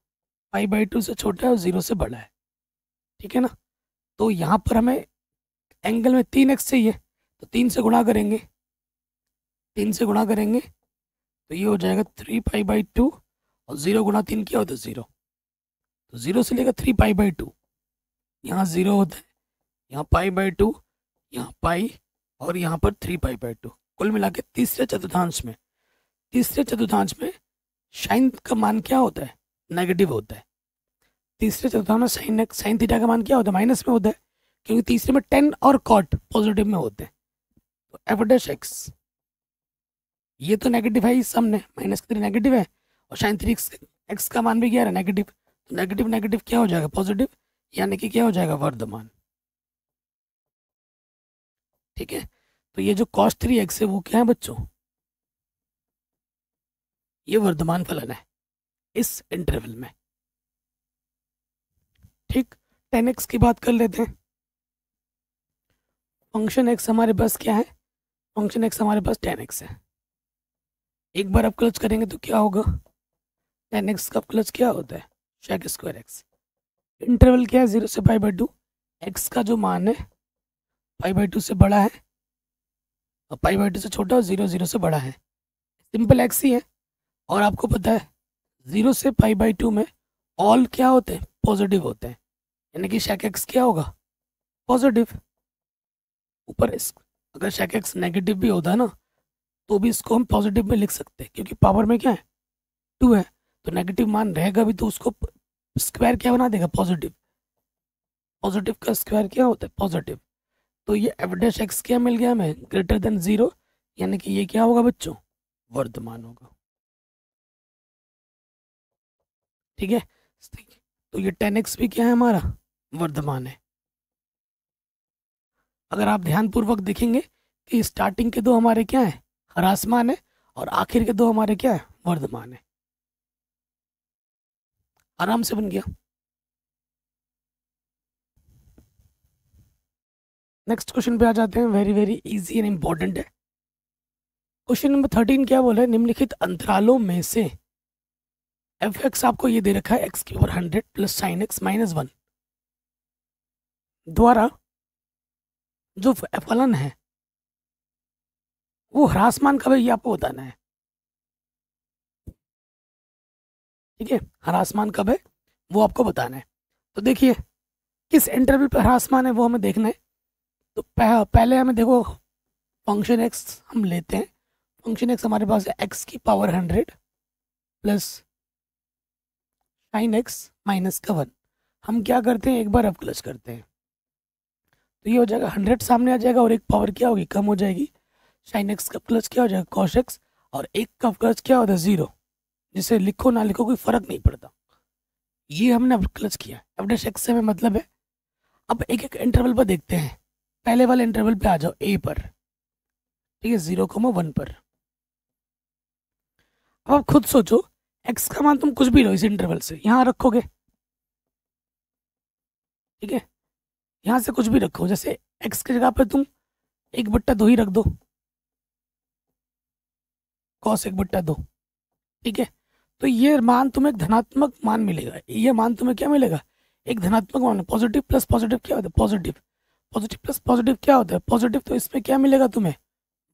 π/2 से छोटा है और 0 से बड़ा है। ठीक है ना, तो यहाँ पर हमें एंगल में 3x चाहिए, तो 3 से गुणा करेंगे, 3 से गुणा करेंगे तो ये हो जाएगा 3π/2, और 0 गुणा 3 क्या होता है, 0, तो 0 से लेकर 3π/2, यहाँ 0 होता है, यहाँ π/2, यहाँ पाई, और यहाँ पर 3π/2। कुल मिला के तीसरे चतुर्थांश में साइन का मान क्या होता है, नेगेटिव होता है। तीसरे चतुर्थांश में साइन थीटा का मान क्या होता है, माइनस में होता है, क्योंकि तीसरे में टेन और कॉट पॉजिटिव में होते हैं। तो एफ डैश एक्स ये तो नेगेटिव है, इस सामने -3 नेगेटिव है, और साइन 3x का मान भी क्या है, नेगेटिव, तो नेगेटिव नेगेटिव क्या हो जाएगा, पॉजिटिव, यानी कि क्या हो जाएगा, वर्धमान। ठीक है, तो ये जो cos 3x है वो क्या है बच्चों, ये वर्धमान फलन है इस इंटरवल में। ठीक, 10x की बात कर लेते हैं। फंक्शन x हमारे पास क्या है, फंक्शन x हमारे पास 10x है। एक बार अवकलज करेंगे तो क्या होगा, 10x का अवकलज क्या होता है, sec स्क्वायर x। इंटरवल क्या है, 0 से π/2, x का जो मान है π/2 से बड़ा है और π/2 से छोटा और 0 से बड़ा है, सिंपल x ही है। और आपको पता है 0 से π/2 में ऑल क्या होते हैं, पॉजिटिव होते हैं, यानी कि sec x क्या होगा, पॉजिटिव। ऊपर इस अगर sec x नेगेटिव भी होता है ना, तो भी इसको हम पॉजिटिव में लिख सकते हैं, क्योंकि पावर में क्या है, 2 है, तो नेगेटिव मान रहेगा भी तो उसको स्क्वायर क्या बना देगा, पॉजिटिव। पॉजिटिव का स्क्वायर क्या होता है, पॉजिटिव। तो ये एफ डैश एक्स क्या मिल गया हमें, ग्रेटर देन 0, यानी कि ये क्या होगा बच्चों, वर्धमान होगा। ठीक है, तो ये 10x भी क्या है हमारा, वर्धमान है। अगर आप ध्यानपूर्वक देखेंगे कि स्टार्टिंग के दो हमारे क्या है, ह्रासमान है, और आखिर के दो हमारे क्या है, वर्धमान है। आराम से बन गया। नेक्स्ट क्वेश्चन पे आ जाते हैं, very very easy and important है। क्वेश्चन नंबर 13 क्या बोला है, निम्नलिखित अंतरालों में से एफ एक्स आपको ये दे रखा है x⁻100 plus sine x minus 1 द्वारा जो फलन है वो ह्रासमान कब है ये आपको बताना है। ठीक है, ह्रासमान कब है वो आपको बताना है। तो देखिए किस इंटरवल पर ह्रासमान है वो हमें देखना है। तो पहले हमें देखो फंक्शन एक्स हम लेते हैं। फंक्शन एक्स हमारे पास है x⁻100 plus sine x minus का 1। हम क्या करते हैं, एक बार अवकलज करते हैं, तो ये हो जाएगा 100 सामने आ जाएगा और एक पावर क्या होगी, कम हो जाएगी। साइन एक्स का प्लस क्या हो जाएगा, कॉस एक्स, और एक का प्लस क्या होता है, 0, जिसे लिखो ना लिखो कोई फर्क नहीं पड़ता। ये हमने अवकलज किया, एफ डैश एक्स से हमें मतलब है। अब एक एक इंटरवल पर देखते हैं। पहले वाले इंटरवल पे आ जाओ, ए पर, ठीक है, 0,1 पर। अब आप खुद सोचो, एक्स का मान तुम कुछ भी लो इस इंटरवल से, यहाँ रखोगे, ठीक है, यहाँ से कुछ भी रखो, जैसे एक्स की जगह पर तुम 1/2 ही रख दो, कॉस 1/2, ठीक है। तो ये मान तुम्हें एक धनात्मक मान मिलेगा। ये मान तुम्हें क्या मिलेगा, एक धनात्मक मान। पॉजिटिव प्लस पॉजिटिव क्या होता है, पॉजिटिव। पॉजिटिव प्लस पॉजिटिव क्या होता है, पॉजिटिव। तो इसमें क्या मिलेगा तुम्हें,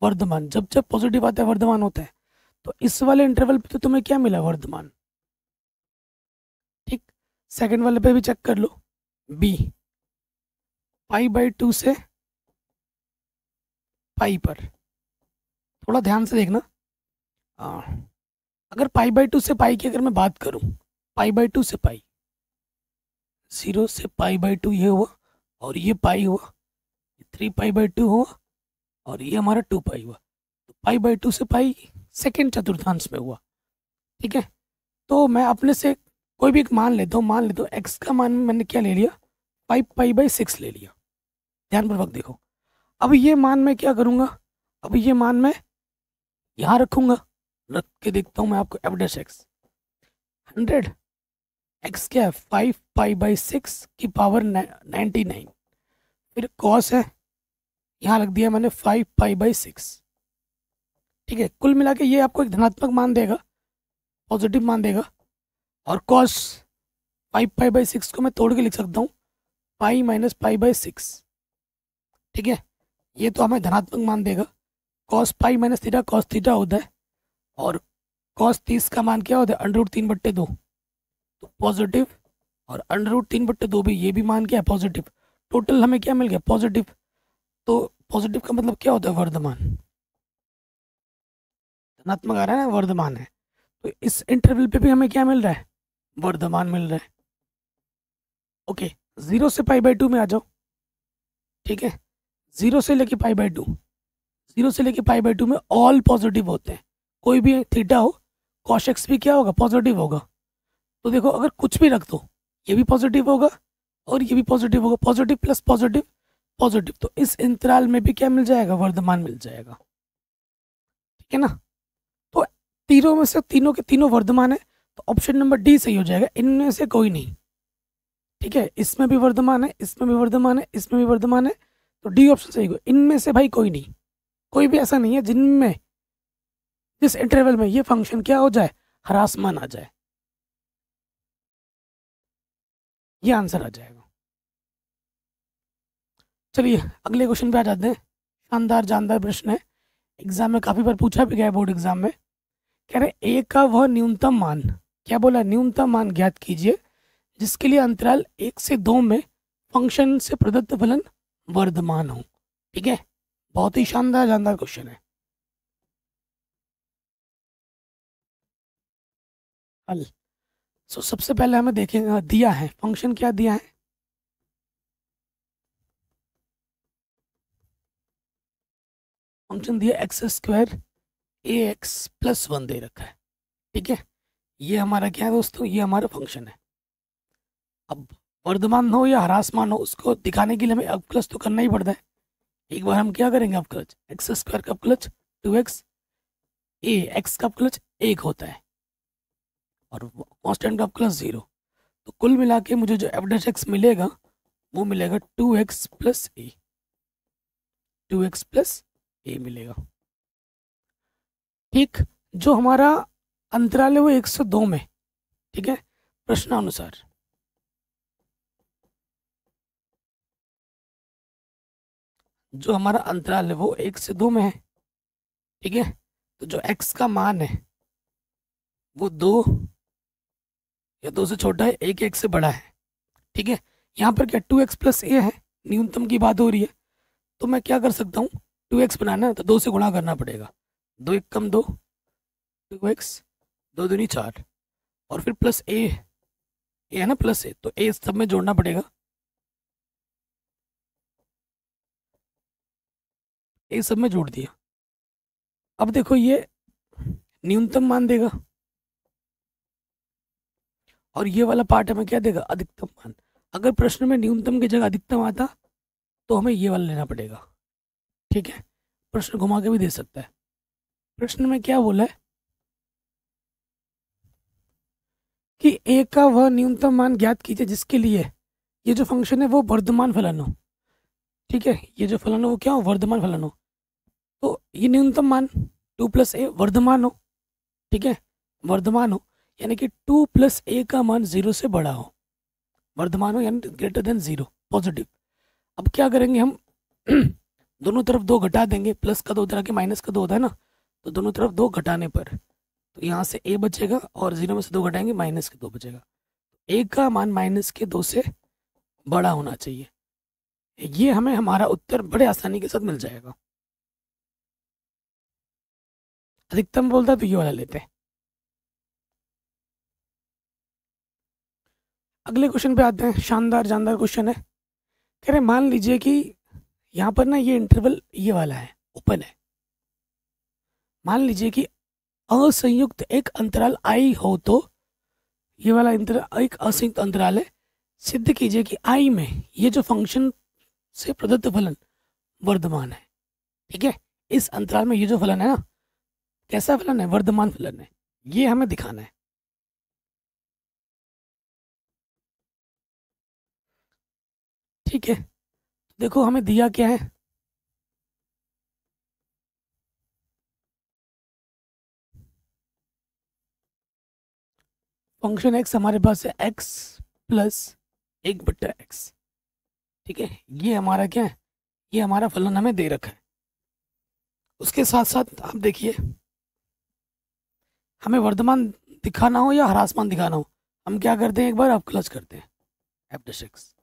वर्धमान। जब जब पॉजिटिव आता है वर्धमान होता है। तो इस वाले इंटरवल पे तो तुम्हें क्या मिला, वर्धमान। ठीक, सेकंड वाले पे भी चेक कर लो, बी π/2 से पाई पर। थोड़ा ध्यान से देखना। अगर π/2 से पाई की अगर मैं बात करूं, π/2 से पाई, 0 से π/2 ये हुआ, और ये पाई हुआ, 3π/2 हुआ, और ये हमारा 2 पाई हुआ। तो π/2 से पाई सेकेंड चतुर्थांश में हुआ। ठीक है, तो मैं अपने से कोई भी एक मान लेता हूँ। मान लेता हूँ एक्स का मान मैंने क्या ले लिया, 5π/6 ले लिया। ध्यानपूर्वक देखो। अब ये मान मैं क्या करूँगा, अब ये मान मैं यहाँ रखूँगा। रख के देखता हूँ मैं आपको, एफ डैश एक्स 100, एक्स क्या है 5π/6 की पावर 99, फिर कॉस है, यहाँ रख दिया मैंने 5π/6। ठीक है, कुल मिला के ये आपको एक धनात्मक मान देगा, पॉजिटिव मान देगा। और कॉस 5π/6 को मैं तोड़ के लिख सकता हूँ, पाई माइनस π/6। ठीक है, ये तो हमें धनात्मक मान देगा। Cos pi minus theta cos theta होता है, और कॉस 30 का मान क्या होता है, √3/2, तो पॉजिटिव। और √3/2 भी, ये भी मान क्या है, पॉजिटिव। टोटल हमें क्या मिल गया, पॉजिटिव। तो पॉजिटिव का मतलब क्या होता है, वर्धमान। धनात्मक आ रहा है ना, वर्धमान है। तो इस इंटरवल पे भी हमें क्या मिल रहा है, वर्धमान मिल रहा है। ओके, 0 से π/2 में आ जाओ। ठीक है, 0 से लेके π/2, 0 से लेके π/2 में ऑल पॉजिटिव होते हैं। कोई भी थीटा हो, कॉस एक्स भी क्या होगा, पॉजिटिव होगा। तो देखो अगर कुछ भी रख दो, ये भी पॉजिटिव होगा और ये भी पॉजिटिव होगा। पॉजिटिव प्लस पॉजिटिव पॉजिटिव, तो इस अंतराल में भी क्या मिल जाएगा, वर्धमान मिल जाएगा। ठीक है ना। तो तीनों में से तीनों के तीनों वर्धमान है, तो ऑप्शन नंबर डी सही हो जाएगा, इनमें से कोई नहीं। ठीक है, इसमें भी वर्धमान है, इसमें भी वर्धमान है, इसमें भी वर्धमान है, तो डी ऑप्शन सही होगा। इनमें से भाई कोई नहीं, कोई भी ऐसा नहीं है जिनमें जिस इंटरवल में ये फंक्शन क्या हो जाए, ह्रासमान आ जाए। ये आंसर आ जाएगा। चलिए अगले क्वेश्चन पे आ जाते हैं। शानदार जानदार प्रश्न है, एग्जाम में काफी बार पूछा भी गया है, बोर्ड एग्जाम में। कह रहे ए का वह न्यूनतम मान, क्या बोला, न्यूनतम मान ज्ञात कीजिए जिसके लिए अंतराल 1 से 2 में फंक्शन से प्रदत्त फलन वर्धमान हो। ठीक है, बहुत ही शानदार जानदार क्वेश्चन है। हल, सबसे पहले हमें देखेंगे, दिया है फंक्शन, क्या दिया है, फंक्शन दिया x² ax+1 दे रखा है। ठीक है, ये हमारा क्या है दोस्तों, ये हमारा फंक्शन है। अब वर्धमान हो या ह्रासमान हो, उसको दिखाने के लिए हमें अवकलज तो करना ही पड़ता है। एक बार हम क्या करेंगे, अवकलज x² का अवकलज 2x, एक्स का अवकलज 1 होता है और कांस्टेंट का अवकलज 0। तो कुल मिला के मुझे जो f' मिलेगा वो मिलेगा 2x + a, 2x + a मिलेगा। ठीक, जो हमारा अंतराल है वो 1 से 2 में। ठीक है, प्रश्नानुसार जो हमारा अंतराल है वो 1 से 2 में है। ठीक है, तो जो x का मान है वो 2 या 2 से छोटा है, 1 से बड़ा है। ठीक है, यहाँ पर क्या 2x + a है, न्यूनतम की बात हो रही है। तो मैं क्या कर सकता हूँ, 2x बनाना है तो 2 से गुणा करना पड़ेगा। 2 × 1 = 2, 2x, 2 दूनी 4 और फिर प्लस a है ना, प्लस a, तो a सब में जोड़ना पड़ेगा। a सब में जोड़ दिया। अब देखो ये न्यूनतम मान देगा और ये वाला पार्ट हमें क्या देगा, अधिकतम मान। अगर प्रश्न में न्यूनतम की जगह अधिकतम आता तो हमें ये वाला लेना पड़ेगा। ठीक है, प्रश्न घुमा के भी दे सकता है। प्रश्न में क्या बोला है कि a का वह न्यूनतम मान ज्ञात कीजिए जिसके लिए ये जो फंक्शन है वो वर्धमान फलन हो। ठीक है, ये जो फलन हो वो क्या हो, वर्धमान फलन हो। तो ये न्यूनतम मान 2 + a वर्धमान हो। ठीक है, वर्धमान हो यानी कि 2 + a का मान 0 से बड़ा हो, वर्धमान हो यानी >0, पॉजिटिव। अब क्या करेंगे हम दोनों तरफ 2 घटा देंगे, प्लस का 2 तरह के माइनस का 2 होता है ना, तो दोनों तरफ 2 घटाने पर तो यहाँ से a बचेगा और 0 में से 2 घटाएंगे -2 बचेगा। a का मान -2 से बड़ा होना चाहिए। ये हमें हमारा उत्तर बड़े आसानी के साथ मिल जाएगा। अधिकतम बोलता है तो ये वाला लेते हैं। अगले क्वेश्चन पे आते हैं, शानदार जानदार क्वेश्चन है। कह रहे मान लीजिए कि यहाँ पर ना ये इंटरवल ये वाला है, ओपन है। मान लीजिए कि असंयुक्त एक अंतराल आई हो, तो ये वाला अंतराल एक असंयुक्त अंतराल है। सिद्ध कीजिए कि आई में ये जो फंक्शन से प्रदत्त फलन वर्धमान है। ठीक है, इस अंतराल में ये जो फलन है ना, कैसा फलन है, वर्धमान फलन है। ये हमें दिखाना है। ठीक है, देखो हमें दिया क्या है, फंक्शन x हमारे पास है x + 1/x। ठीक है, ये हमारा क्या है, ये हमारा फलन हमें दे रखा है। उसके साथ साथ आप देखिए, हमें वर्धमान दिखाना हो या ह्रासमान दिखाना हो, हम क्या करते हैं, एक बार अवकलज करते हैं f'(x).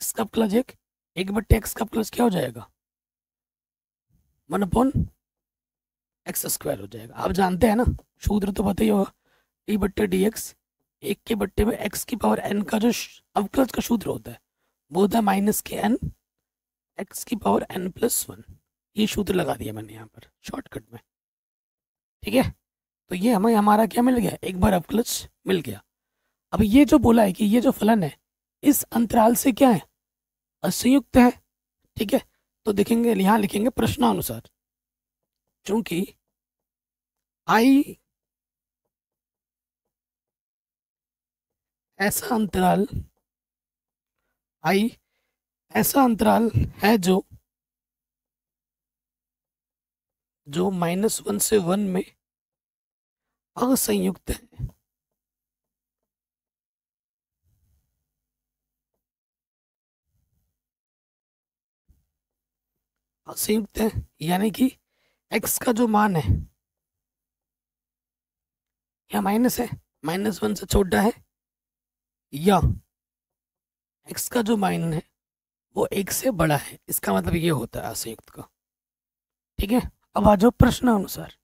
x का अवकलज 1/x का अवकलज क्या हो जाएगा, 1/x² हो जाएगा। आप जानते हैं ना, सूत्र तो पता ही होगा, d/dx 1 के बट्टे में x की पावर n का जो अवकलज का सूत्र होता है वो होता है -n x की पावर n+1। ये सूत्र लगा दिया मैंने यहाँ पर शॉर्टकट में। ठीक है, तो ये हमें हमारा क्या मिल गया, एक बार अवकलज मिल गया। अब ये जो बोला है कि ये जो फलन है इस अंतराल से क्या है, असंयुक्त है। ठीक है, तो देखेंगे यहाँ लिखेंगे प्रश्नानुसार, चूंकि आई ऐसा अंतराल है जो -1 से 1 में असंयुक्त है। असंयुक्त है यानी कि x का जो मान है या माइनस है, -1 से छोटा है, या x का जो मान है वो 1 से बड़ा है। इसका मतलब ये होता है असंयुक्त का। ठीक है, अब आ जाओ प्रश्न अनुसार।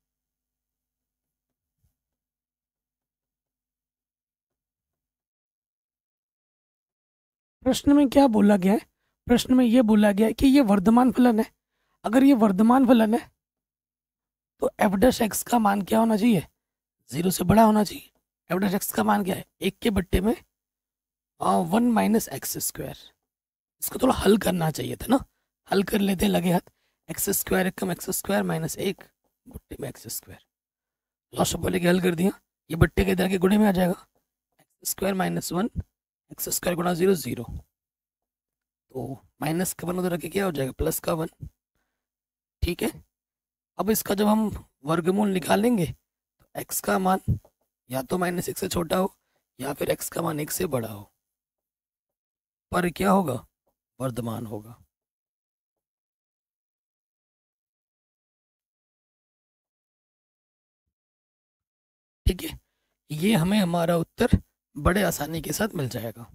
प्रश्न में क्या बोला गया है, प्रश्न में ये बोला गया है कि ये वर्धमान फलन है। अगर ये वर्धमान फलन है तो एफ डैश एक्स का मान क्या होना चाहिए, 0 से बड़ा होना चाहिए। एफ डैश एक्स का मान क्या है, 1 के बट्टे में 1 माइनस एक्स स्क्वायर। इसको थोड़ा हल करना चाहिए था ना, हल कर लेते लगे हाथ। एक्स स्क्वायर कम एक्स स्क्वायर माइनस 1 बट्टे में एक्स स्क्वायर, लॉस ऑफ लेके हल कर दिया, ये बट्टे के इधर के गुणे में आ जाएगा। X square minus 1 x square गुणा 0 0, तो माइनस का 1 उधर रखे क्या हो जाएगा, प्लस का 1। ठीक है, अब इसका जब हम वर्गमूल निकालेंगे तो एक्स का मान या तो माइनस 1 से छोटा हो या फिर एक्स का मान 1 से बड़ा हो, पर क्या होगा, वर्धमान होगा। ठीक है, ये हमें हमारा उत्तर बड़े आसानी के साथ मिल जाएगा।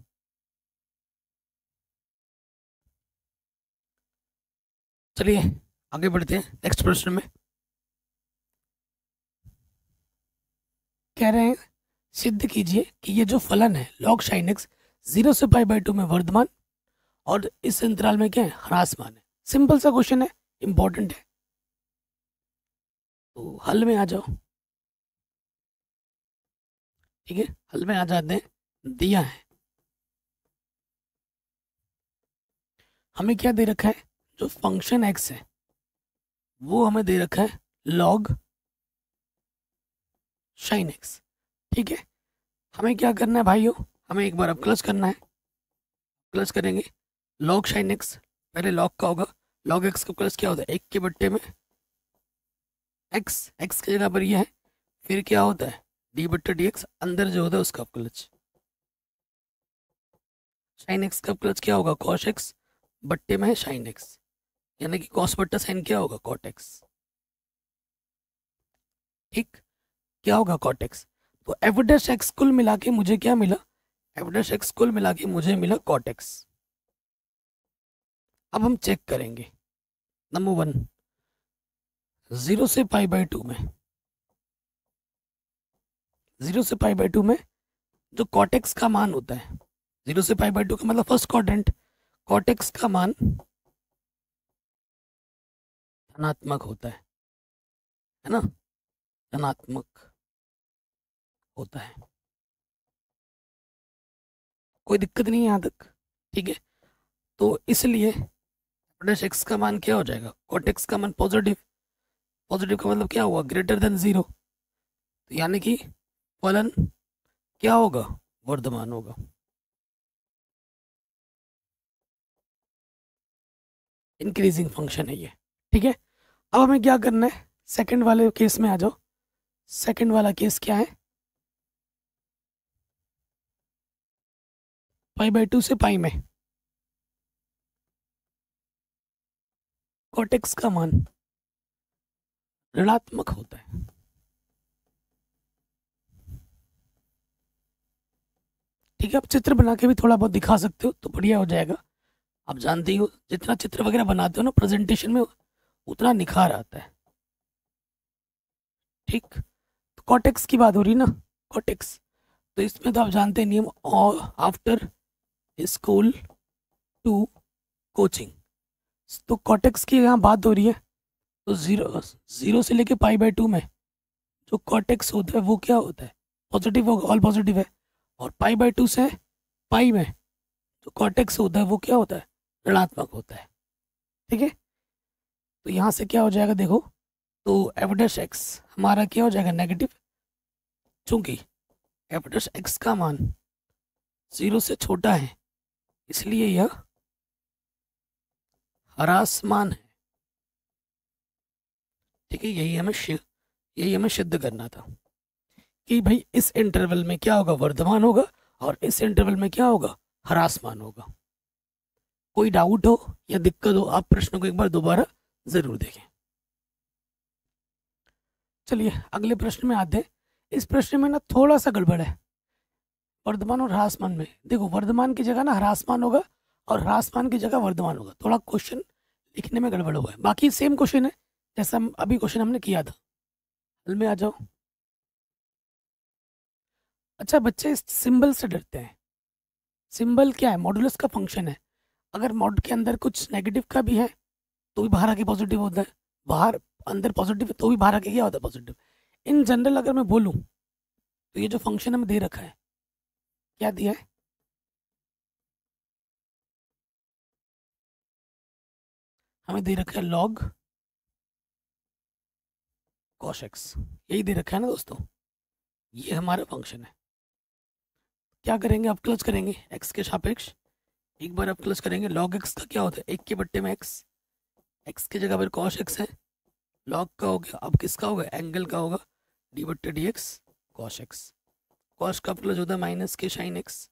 चलिए आगे बढ़ते हैं नेक्स्ट प्रश्न में। कह रहे हैं सिद्ध कीजिए कि ये जो फलन है log sin x 0 से π/2 में वर्धमान और इस अंतराल में क्या है, ह्रासमान है। सिंपल सा क्वेश्चन है, इंपॉर्टेंट है, तो हल में आ जाओ। ठीक है, हल में आ जाते हैं। दिया है हमें क्या दे रखा है, जो फंक्शन x है वो हमें दे रखा है log sin x। ठीक है, हमें क्या करना है भाइयों, हमें एक बार अब क्लच करना है। क्लच करेंगे log sin x, पहले log का होगा, log x का क्लच क्या होता है, 1 के बट्टे में x की जगह पर ये है, फिर क्या होता है d बट्टे dx, अंदर जो होता है उसका क्लच। sin x का क्लच क्या होगा, cos x बट्टे में है sin x, यानी कि cos बट्टा sin क्या होगा, cot x। ठीक, क्या होगा cot x। तो एफ डैश एक्स कुल मिला के मुझे क्या मिला, एफ डैश एक्स कुल मिला के मुझे मिला cot x। अब हम चेक करेंगे। नंबर 1, 0 से π/2 में, 0 से π/2 में जो cot x का मान होता है, 0 से π/2 का मतलब फर्स्ट क्वाड्रेंट, cot x का मान धनात्मक होता है ना, धनात्मक होता है, कोई दिक्कत नहीं है यहाँ तक। ठीक है, तो इसलिए डैश एक्स का मान क्या हो जाएगा, cot x का मान पॉजिटिव, पॉजिटिव का मतलब क्या हुआ, ग्रेटर देन 0, तो यानी कि फलन क्या होगा, वर्धमान होगा। इंक्रीजिंग फंक्शन है ये। ठीक है, अब हमें क्या करना है, सेकंड वाले केस में आ जाओ। सेकंड वाला केस क्या है, π/2 से पाई में cot x का मान ऋणात्मक होता है। ठीक है, आप चित्र बना के भी थोड़ा बहुत दिखा सकते हो तो बढ़िया हो जाएगा। आप जानते ही हो जितना चित्र वगैरह बनाते हो ना प्रेजेंटेशन में, उतना निखार आता है। ठीक, तो cot x की बात हो रही ना, cot x, तो इसमें तो आप जानते हैं नियम, और आफ्टर स्कूल टू कोचिंग, तो cot x की यहाँ बात हो रही है, तो 0 से लेके π/2 में जो cot x होता है वो क्या होता है, पॉजिटिव होगा, ऑल पॉजिटिव है। और π/2 से पाई में जो cot x होता है वो क्या होता है, ऋणात्मक होता है। ठीक है, तो यहाँ से क्या हो जाएगा देखो, तो एफ डैश एक्स हमारा क्या हो जाएगा, नेगेटिव, चूंकि एफ डैश एक्स का मान 0 से छोटा है इसलिए यह ह्रासमान है। ठीक है, यही हमें सिद्ध करना था कि भाई इस इंटरवल में क्या होगा, वर्धमान होगा, और इस इंटरवल में क्या होगा, ह्रासमान होगा। कोई डाउट हो या दिक्कत हो, आप प्रश्न को एक बार दोबारा जरूर देखें। चलिए अगले प्रश्न में आते हैं। इस प्रश्न में ना थोड़ा सा गड़बड़ है, वर्धमान और ह्रासमान में। देखो वर्धमान की जगह ना ह्रासमान होगा और ह्रासमान की जगह वर्धमान होगा, थोड़ा क्वेश्चन लिखने में गड़बड़ हुआ है। बाकी सेम क्वेश्चन है जैसा अभी क्वेश्चन हमने किया था। हल में आ जाओ। अच्छा बच्चे इस सिंबल से डरते हैं। सिंबल क्या है, मॉडुलस का फंक्शन है। अगर मॉड के अंदर कुछ नेगेटिव का भी है तो भी बाहर आके पॉजिटिव होता है, बाहर अंदर पॉजिटिव है तो भी बाहर आके क्या होता है पॉजिटिव। इन जनरल अगर मैं बोलूँ तो ये जो फंक्शन हमें दे रखा है, क्या दिया है, हमें दे रखा है log cos x, यही दे रखा है ना दोस्तों, ये हमारा फंक्शन है। क्या करेंगे, अब क्लच करेंगे x के सापेक्ष, एक बार अब क्लच करेंगे। log x का क्या होता है, एक के बट्टे में x की जगह पर cos x है, log का हो गया, अब किसका होगा, एंगल का होगा, d बट्टे D x cos x. Cos का प्लस होता है माइनस के साइन एक्स,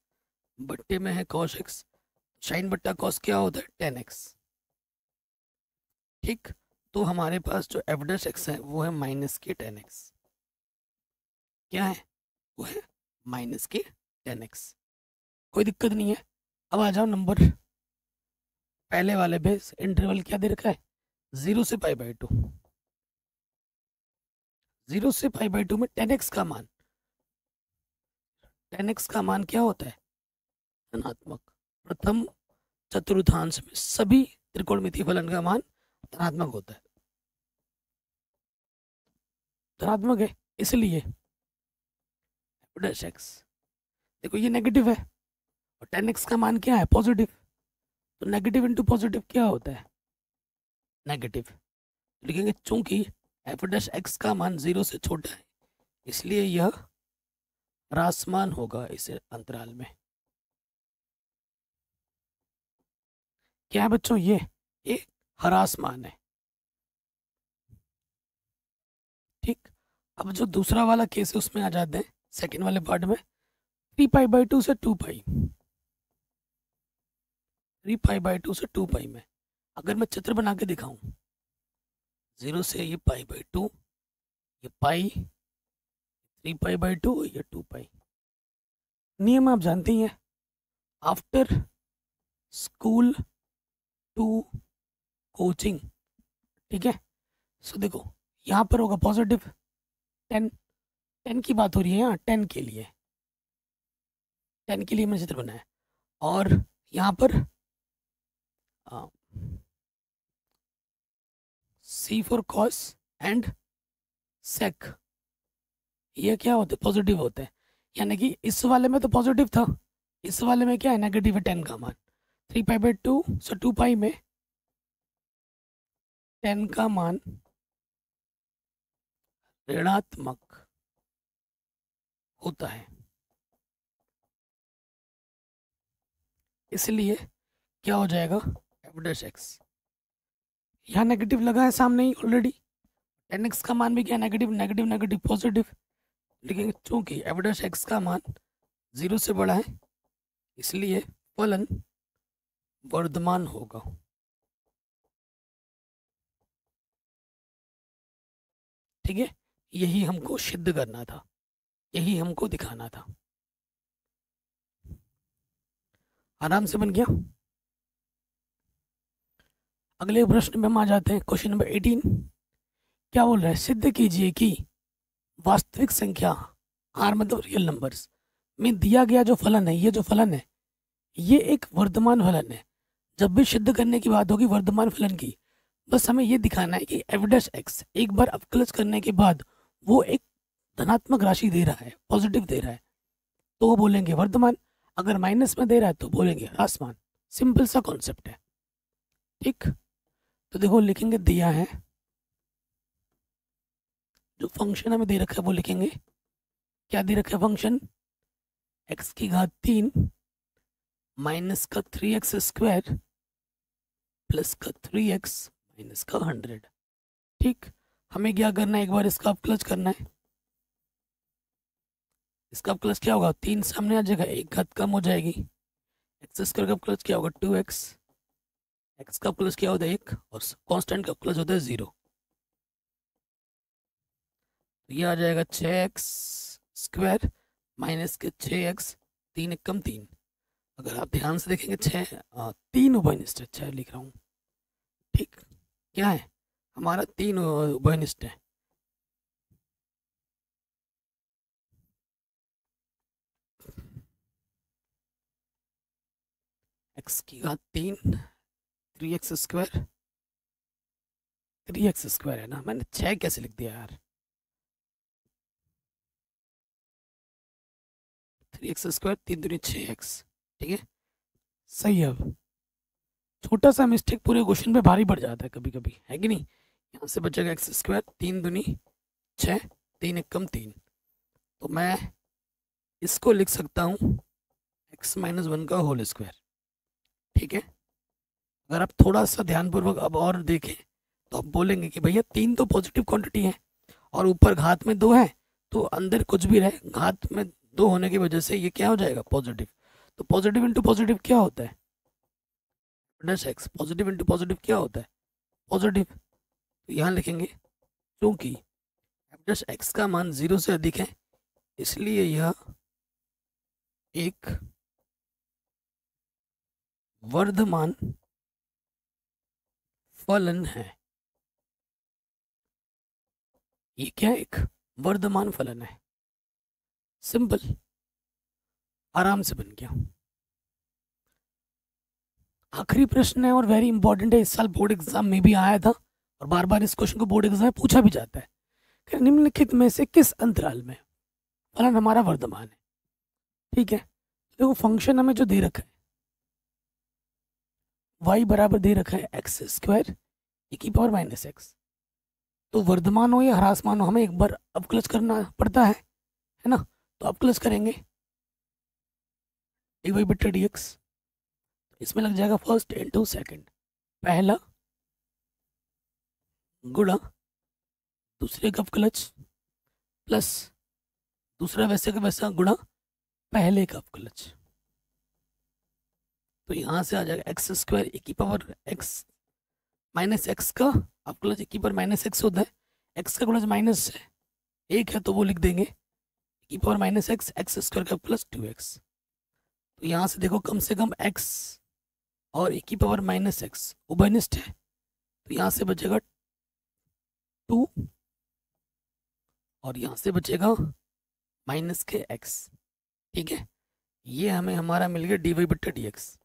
बट्टे में है कॉस एक्स, साइन बट्टा कॉस क्या होता है, टेन एक्स। ठीक, तो हमारे पास जो एफ डैश एक्स है वो है माइनस के टेन एक्स। क्या है, वो है माइनस के टेन एक्स। कोई दिक्कत नहीं है। अब आ जाओ नंबर पहले वाले पे, इंटरवल क्या दे रखा है, 0 से π/2। 0 से π/2 में 10x का मान, 10x का मान क्या होता है, धनात्मक। प्रथम चतुर्थांश में सभी त्रिकोणमितीय फलन का मान धनात्मक होता है, धनात्मक है, इसलिए डैश एक्स, देखो ये नेगेटिव है और 10x का मान क्या है, पॉजिटिव, तो नेगेटिव इंटू पॉजिटिव क्या होता है, नेगेटिव। लिखेंगे चूंकि एफ डैश एक्स का मान 0 से छोटा है इसलिए यह ह्रासमान होगा इस अंतराल में। क्या है बच्चों, ये ह्रासमान है। ठीक, अब जो दूसरा वाला केस है उसमें आ जाते हैं, सेकेंड वाले पार्ट में, 3π/2 से 2π, 3π/2 से 2π में अगर मैं चित्र बना के दिखाऊं, 0 से ये π/2, ये पाई, 3π/2, ये 2π। नियम आप जानते ही हैं, आफ्टर स्कूल टू कोचिंग। ठीक है, सो देखो यहाँ पर होगा पॉजिटिव 10, 10 की बात हो रही है यहाँ, 10 के लिए, 10 के लिए मैंने चित्र बनाया, और यहाँ पर C फॉर कॉस एंड सेक, ये क्या होते हैं, पॉजिटिव होते हैं। यानी कि इस वाले में तो पॉजिटिव था, इस वाले में क्या है, नेगेटिव है 10 का मान। 3π/2 से 2π में 10 का मान ऋणात्मक होता है, इसलिए क्या हो जाएगा, एफ डैश एक्स, यहाँ नेगेटिव लगा है सामने ही ऑलरेडी, 10x का मान भी क्या, नेगेटिव नेगेटिव नेगेटिव पॉजिटिव, लेकिन चूंकि एफ डैश एक्स का मान 0 से बड़ा है इसलिए फलन वर्धमान होगा। ठीक है, यही हमको सिद्ध करना था, यही हमको दिखाना था। आराम से बन गया। अगले प्रश्न में हम आ जाते हैं, क्वेश्चन नंबर 18। क्या बोल रहा है, सिद्ध कीजिए कि वास्तविक संख्या आर मतलब रियल नंबर्स में दिया गया जो फलन है, ये जो फलन है ये एक वर्धमान फलन है। जब भी सिद्ध करने की बात होगी वर्धमान फलन की, बस हमें ये दिखाना है कि एफ डैश एक्स एक बार अवकलज करने के बाद वो एक धनात्मक राशि दे रहा है, पॉजिटिव दे रहा है, तो वो बोलेंगे वर्धमान। अगर माइनस में दे रहा है तो बोलेंगे ह्रासमान। सिंपल सा कॉन्सेप्ट है। ठीक, तो देखो लिखेंगे, दिया है जो फंक्शन हमें दे रखा है वो लिखेंगे, क्या दे रखा है फंक्शन, एक्स की घात 3 माइनस का 3x² प्लस का 3x माइनस का 100। ठीक, हमें क्या करना है, एक बार इसका अवकलज करना है। इसका अवकलज क्या होगा, 3 सामने आ जाएगा, एक घात कम हो जाएगी, x² का अवकलज क्या होगा 2x, x का अवकलज क्या होता है 1 और कांस्टेंट का अवकलज होता है 0, तो ये आ जाएगा 6x² माइनस के 6x, 3 एक कम 3। अगर आप ध्यान से देखेंगे 3 उभयनिष्ठ है, 6 लिख रहा हूँ। ठीक, क्या है हमारा 3 उभयनिष्ठ है। x की घात 3, 3x² 3x² है ना, मैंने 6 कैसे लिख दिया यार? 3x², 3 दूनी 6x। ठीक है, सही है। अब छोटा सा मिस्टेक पूरे क्वेश्चन पे भारी पड़ जाता है कभी कभी, है कि नहीं? यहाँ से बचेगा x², 3 दूनी 6, 3 एक कम 3। तो मैं इसको लिख सकता हूँ x-1 का होल स्क्वायर। ठीक है, अगर आप थोड़ा सा ध्यानपूर्वक अब और देखें तो आप बोलेंगे कि भैया 3 तो पॉजिटिव क्वांटिटी है और ऊपर घात में 2 है, तो अंदर कुछ भी रहे घात में 2 होने की वजह से ये क्या हो जाएगा? पॉजिटिव। तो पॉजिटिव इंटू पॉजिटिव क्या होता है? Dash x. Positive into positive क्या होता है? पॉजिटिव। तो यहाँ लिखेंगे क्योंकि डैश एक्स का मान 0 से अधिक है इसलिए यह एक वर्धमान फलन है। ये क्या एक वर्धमान फलन है? सिंपल, आराम से बन गया। आखिरी प्रश्न है और वेरी इंपॉर्टेंट है, इस साल बोर्ड एग्जाम में भी आया था और बार बार इस क्वेश्चन को बोर्ड एग्जाम में पूछा भी जाता है कि निम्नलिखित में से किस अंतराल में फलन हमारा वर्धमान है? ठीक है, देखो फंक्शन हमें जो दे रखा है y बराबर दे रखा है x² e⁻⁻x। तो वर्धमान हो या ह्रासमान हो हमें एक बार अवकलज करना पड़ता है ना? तो अवकलज करेंगे dy/dx। इसमें लग जाएगा फर्स्ट इंटू सेकेंड, पहला गुणा दूसरे का अवकलज प्लस दूसरा वैसे का वैसा गुणा पहले का अवकलज। तो यहाँ से आ जाएगा x² e⁻x का अवकलज e⁻x होता है। x का गुणज माइनस है, एक है तो वो लिख देंगे e⁻x x² का प्लस 2x। तो यहाँ से देखो कम से कम x और e⁻x उभयनिष्ठ है, तो यहाँ से बचेगा 2 और यहाँ से बचेगा माइनस के x। ठीक है, ये हमें हमारा मिल गया dy/dx।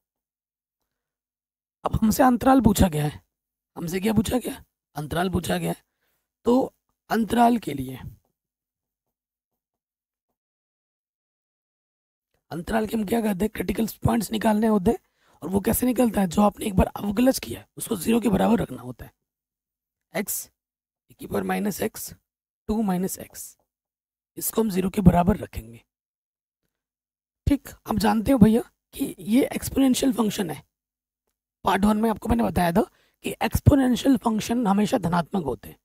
अब हमसे अंतराल पूछा गया है, हमसे क्या पूछा गया? अंतराल पूछा गया है। तो अंतराल के लिए अंतराल के हम क्या करते हैं? क्रिटिकल पॉइंट्स निकालने होते हैं और वो कैसे निकलता है? जो आपने एक बार अवकलज किया है उसको 0 के बराबर रखना होता है। x e⁻x 2 - x, इसको हम 0 के बराबर रखेंगे। ठीक, आप जानते हो भैया कि ये एक्सपोनेंशियल फंक्शन है। पार्ट 1 में आपको मैंने बताया था कि एक्सपोनेंशियल फंक्शन हमेशा धनात्मक होते हैं।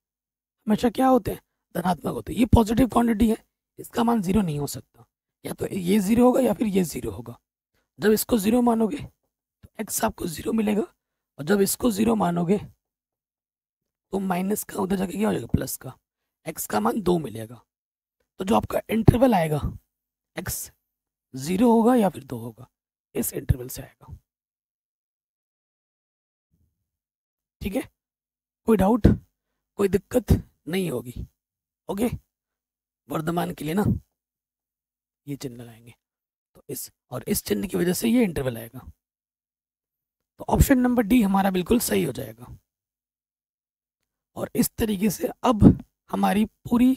हमेशा क्या होते हैं? धनात्मक होते हैं। ये पॉजिटिव क्वांटिटी है, इसका मान 0 नहीं हो सकता, या तो ये 0 होगा या फिर ये 0 होगा। जब इसको 0 मानोगे तो x आपको 0 मिलेगा और जब इसको 0 मानोगे तो माइनस का उधर जाके क्या हो जाएगा? प्लस का। x का मान 2 मिलेगा। तो जो आपका इंटरवल आएगा x 0 होगा या फिर 2 होगा, इस इंटरवल से आएगा। ठीक है, कोई डाउट, कोई दिक्कत नहीं होगी? ओके, वर्धमान के लिए ना ये चिन्ह लगाएंगे, तो इस चिन्ह की वजह से ये इंटरवल आएगा। तो ऑप्शन नंबर डी हमारा बिल्कुल सही हो जाएगा। और इस तरीके से अब हमारी पूरी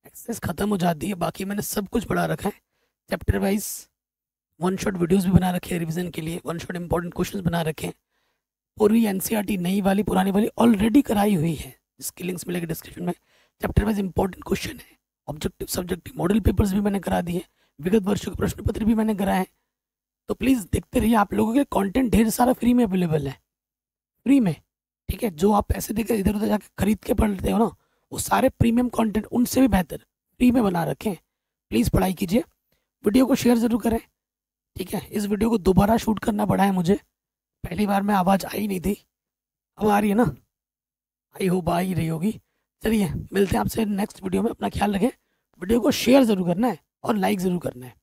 एक्सेस खत्म हो जाती है। बाकी मैंने सब कुछ पढ़ा रखा है, chapter wise one shot videos भी बना रखे हैं रिवीजन के लिए, वन शॉट इंपॉर्टेंट क्वेश्चंस बना रखे हैं। पूरी एनसीईआरटी नई वाली पुरानी वाली ऑलरेडी कराई हुई है, जिसकी लिंक्स मिलेगी डिस्क्रिप्शन में। चैप्टर वाइज इंपॉर्टेंट क्वेश्चन है, ऑब्जेक्टिव सब्जेक्टिव मॉडल पेपर्स भी मैंने करा दिए, विगत वर्षों के प्रश्न पत्र भी मैंने कराए हैं। तो प्लीज़ देखते रहिए, आप लोगों के कंटेंट ढेर सारा फ्री में अवेलेबल है, फ्री में। ठीक है, जो आप पैसे देकर इधर उधर जाकर खरीद के पढ़ लेते हो ना, वो सारे प्रीमियम कंटेंट उनसे भी बेहतर फ्री में बना रखे हैं। प्लीज़ पढ़ाई कीजिए, वीडियो को शेयर ज़रूर करें। ठीक है, इस वीडियो को दोबारा शूट करना पड़ा है मुझे, पहली बार में आवाज़ आई नहीं थी, अब आ रही है ना? आई होप आ ही रही होगी। चलिए मिलते हैं आपसे नेक्स्ट वीडियो में, अपना ख्याल रखें। वीडियो को शेयर ज़रूर करना है और लाइक ज़रूर करना है।